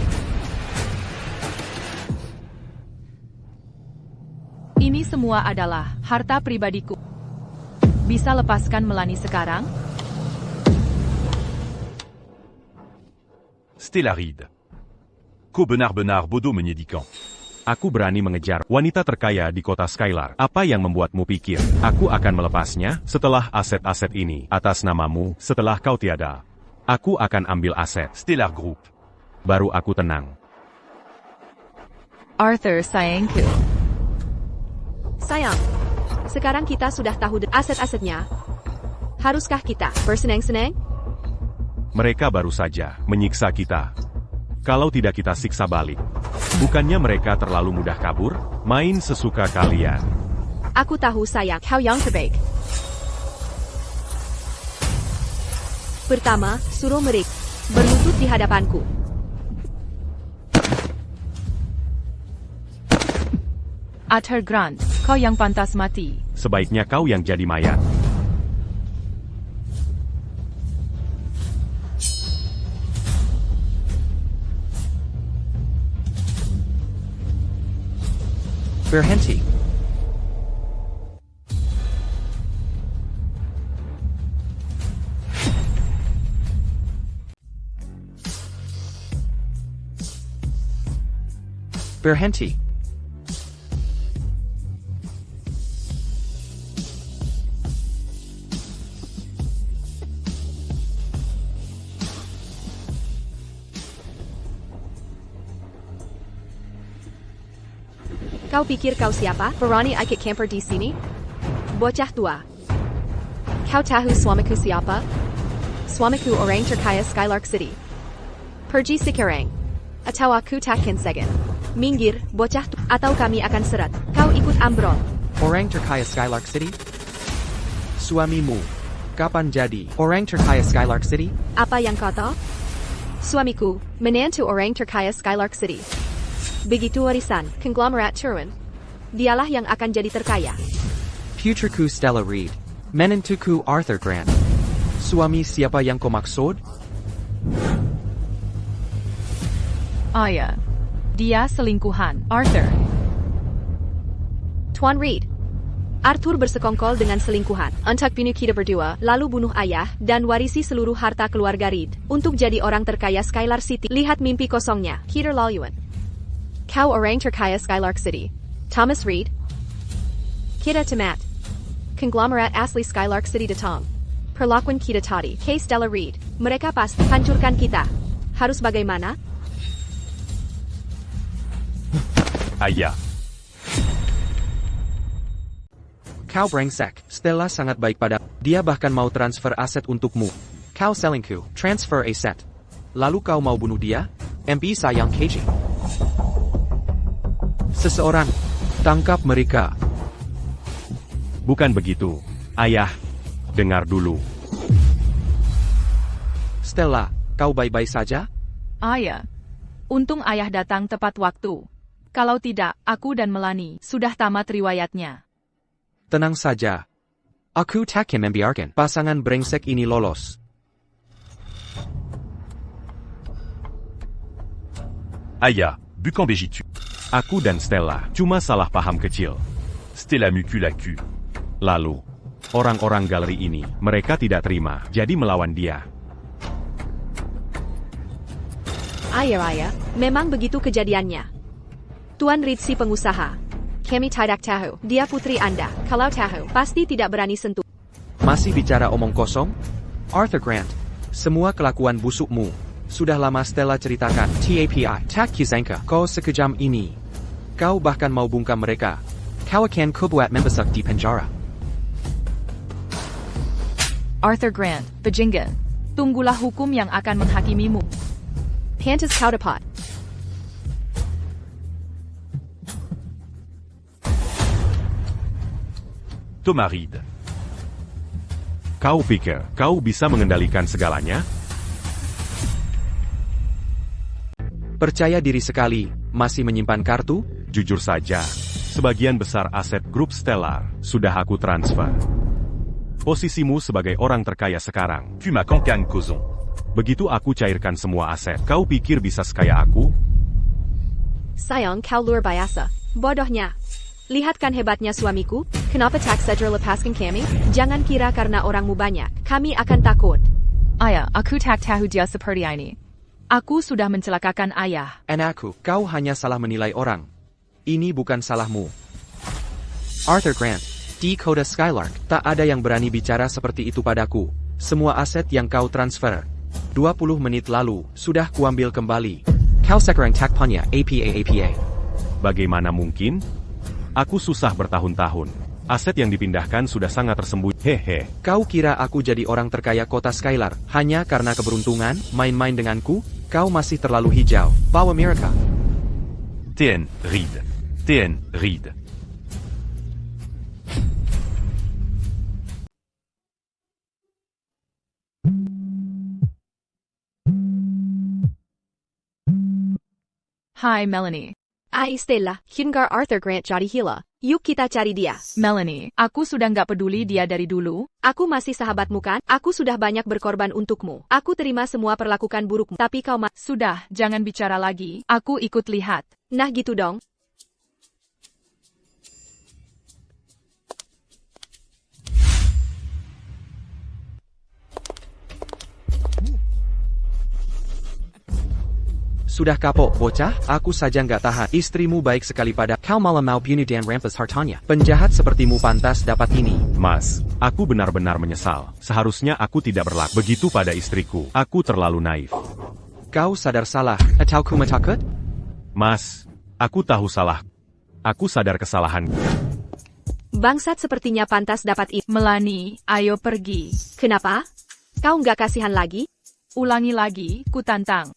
Ini semua adalah harta pribadiku. Bisa lepaskan Melanie sekarang? Stellaride. Ko benar-benar bodoh menyedihkan. Aku berani mengejar wanita terkaya di kota Skylark. Apa yang membuatmu pikir aku akan melepasnya setelah aset-aset ini atas namamu setelah kau tiada? Aku akan ambil aset. Stellar Group. Baru aku tenang. Arthur sayangku. Sayang, sekarang kita sudah tahu aset-asetnya. Haruskah kita bersenang-senang? Mereka baru saja menyiksa kita. Kalau tidak kita siksa balik. Bukannya mereka terlalu mudah kabur? Main sesuka kalian. Aku tahu sayang, kau yang terbaik. Pertama, suruh mereka berlutut di hadapanku. Arthur Grant, kau yang pantas mati. Sebaiknya kau yang jadi mayat. Berhenti. Berhenti. Kau pikir kau siapa? Berani ikut camper di sini? Bocah tua. Kau tahu suamiku siapa? Suamiku orang terkaya Skylark City. Pergi sekarang. Atau aku takkan segan. Minggir, bocah tua. Atau kami akan seret. Kau ikut ambrol. Orang terkaya Skylark City? Suamimu. Kapan jadi orang terkaya Skylark City? Apa yang kau tahu? Suamiku, menantu orang terkaya Skylark City. Begitu warisan, konglomerat turun. Dialah yang akan jadi terkaya. Putriku Stella Reed. Menantuku Arthur Grant. Suami siapa yang kau maksud? Ayah. Dia selingkuhan. Arthur. Tuan Reed. Arthur bersekongkol dengan selingkuhan. Untuk bunuh kita berdua, lalu bunuh ayah, dan warisi seluruh harta keluarga Reed. Untuk jadi orang terkaya Skylark City. Lihat mimpi kosongnya. Peter Laluan. Kau orang terkaya Skylark City. Thomas Reed. Kita Tamat. Konglomerat asli Skylark City Datang. Perlakuan kita tadi. Case Stella Reed. Mereka pasti hancurkan kita. Harus bagaimana? Ayah. Kau brengsek. Stella sangat baik pada. Dia bahkan mau transfer aset untukmu. Kau selingkuh. Transfer aset. Lalu kau mau bunuh dia? MP sayang KG. Seseorang. Tangkap mereka. Bukan begitu. Ayah, dengar dulu. Stella, kau baik-baik saja? Ayah. Untung ayah datang tepat waktu. Kalau tidak, aku dan Melanie sudah tamat riwayatnya. Tenang saja. Aku tak akan membiarkan pasangan brengsek ini lolos. Aya, Bucan Bégitu. Aku dan Stella cuma salah paham kecil. Stella Muculacu. Lalu, orang-orang galeri ini, mereka tidak terima, jadi melawan dia. Ayah, memang begitu kejadiannya. Tuan Reed si pengusaha. Kami tidak tahu, dia putri Anda. Kalau tahu, pasti tidak berani sentuh. Masih bicara omong kosong? Arthur Grant, semua kelakuan busukmu. Sudah lama Stella ceritakan. TAPI, tak kisangka kau sekejam ini. Kau bahkan mau bungkam mereka. Kau akan kubuat membesar di penjara. Arthur Grant, bajingan. Tunggulah hukum yang akan menghakimimu. Pantas kau dapat. Thomas Reed. Kau pikir kau bisa mengendalikan segalanya? Percaya diri sekali, masih menyimpan kartu? Jujur saja, sebagian besar aset grup Stellar sudah aku transfer. Posisimu sebagai orang terkaya sekarang. Puma Cancang Cozon. Begitu aku cairkan semua aset, kau pikir bisa sekaya aku? Sayang kau luar biasa. Bodohnya. Lihatkan hebatnya suamiku. Kenapa tak segera lepaskan kami? Jangan kira karena orangmu banyak. Kami akan takut. Ayah, aku tak tahu dia seperti ini. Aku sudah mencelakakan ayah. Anakku, kau hanya salah menilai orang. Ini bukan salahmu. Arthur Grant, di Kota Skylark, tak ada yang berani bicara seperti itu padaku. Semua aset yang kau transfer 20 menit lalu, sudah kuambil kembali. Kau sekarang tak punya APA. Bagaimana mungkin? Aku susah bertahun-tahun. Aset yang dipindahkan sudah sangat tersembunyi. Hehe. Kau kira aku jadi orang terkaya kota Skylar hanya karena keberuntungan main-main denganku? Kau masih terlalu hijau. Bawa mereka. TN Reed. TN Reed. Hai Melanie. Stella, Hyungar Arthur Grant jadi gila. Yuk kita cari dia. Melanie, aku sudah nggak peduli dia dari dulu. Aku masih sahabatmu kan? Aku sudah banyak berkorban untukmu. Aku terima semua perlakuan burukmu. Tapi kau Sudah, jangan bicara lagi. Aku ikut lihat. Nah gitu dong. Sudah kapok, bocah? Aku saja nggak tahan. Istrimu baik sekali pada kau malah mau bunuh dan rampas hartanya. Penjahat sepertimu pantas dapat ini. Mas, aku benar-benar menyesal. Seharusnya aku tidak berlaku begitu pada istriku. Aku terlalu naif. Kau sadar salah, atau ku takut? Mas, aku tahu salah. Aku sadar kesalahanku. Bangsat sepertinya pantas dapat itu. Melanie, ayo pergi. Kenapa? Kau nggak kasihan lagi? Ulangi lagi, ku tantang.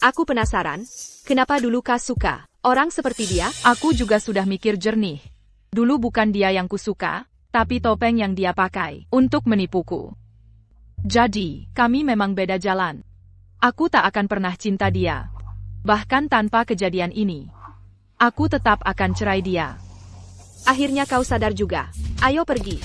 Aku penasaran. Kenapa dulu kau suka orang seperti dia? Aku juga sudah mikir jernih. Dulu bukan dia yang kusuka, tapi topeng yang dia pakai untuk menipuku. Jadi, kami memang beda jalan. Aku tak akan pernah cinta dia. Bahkan tanpa kejadian ini. Aku tetap akan cerai dia. Akhirnya kau sadar juga. Ayo pergi.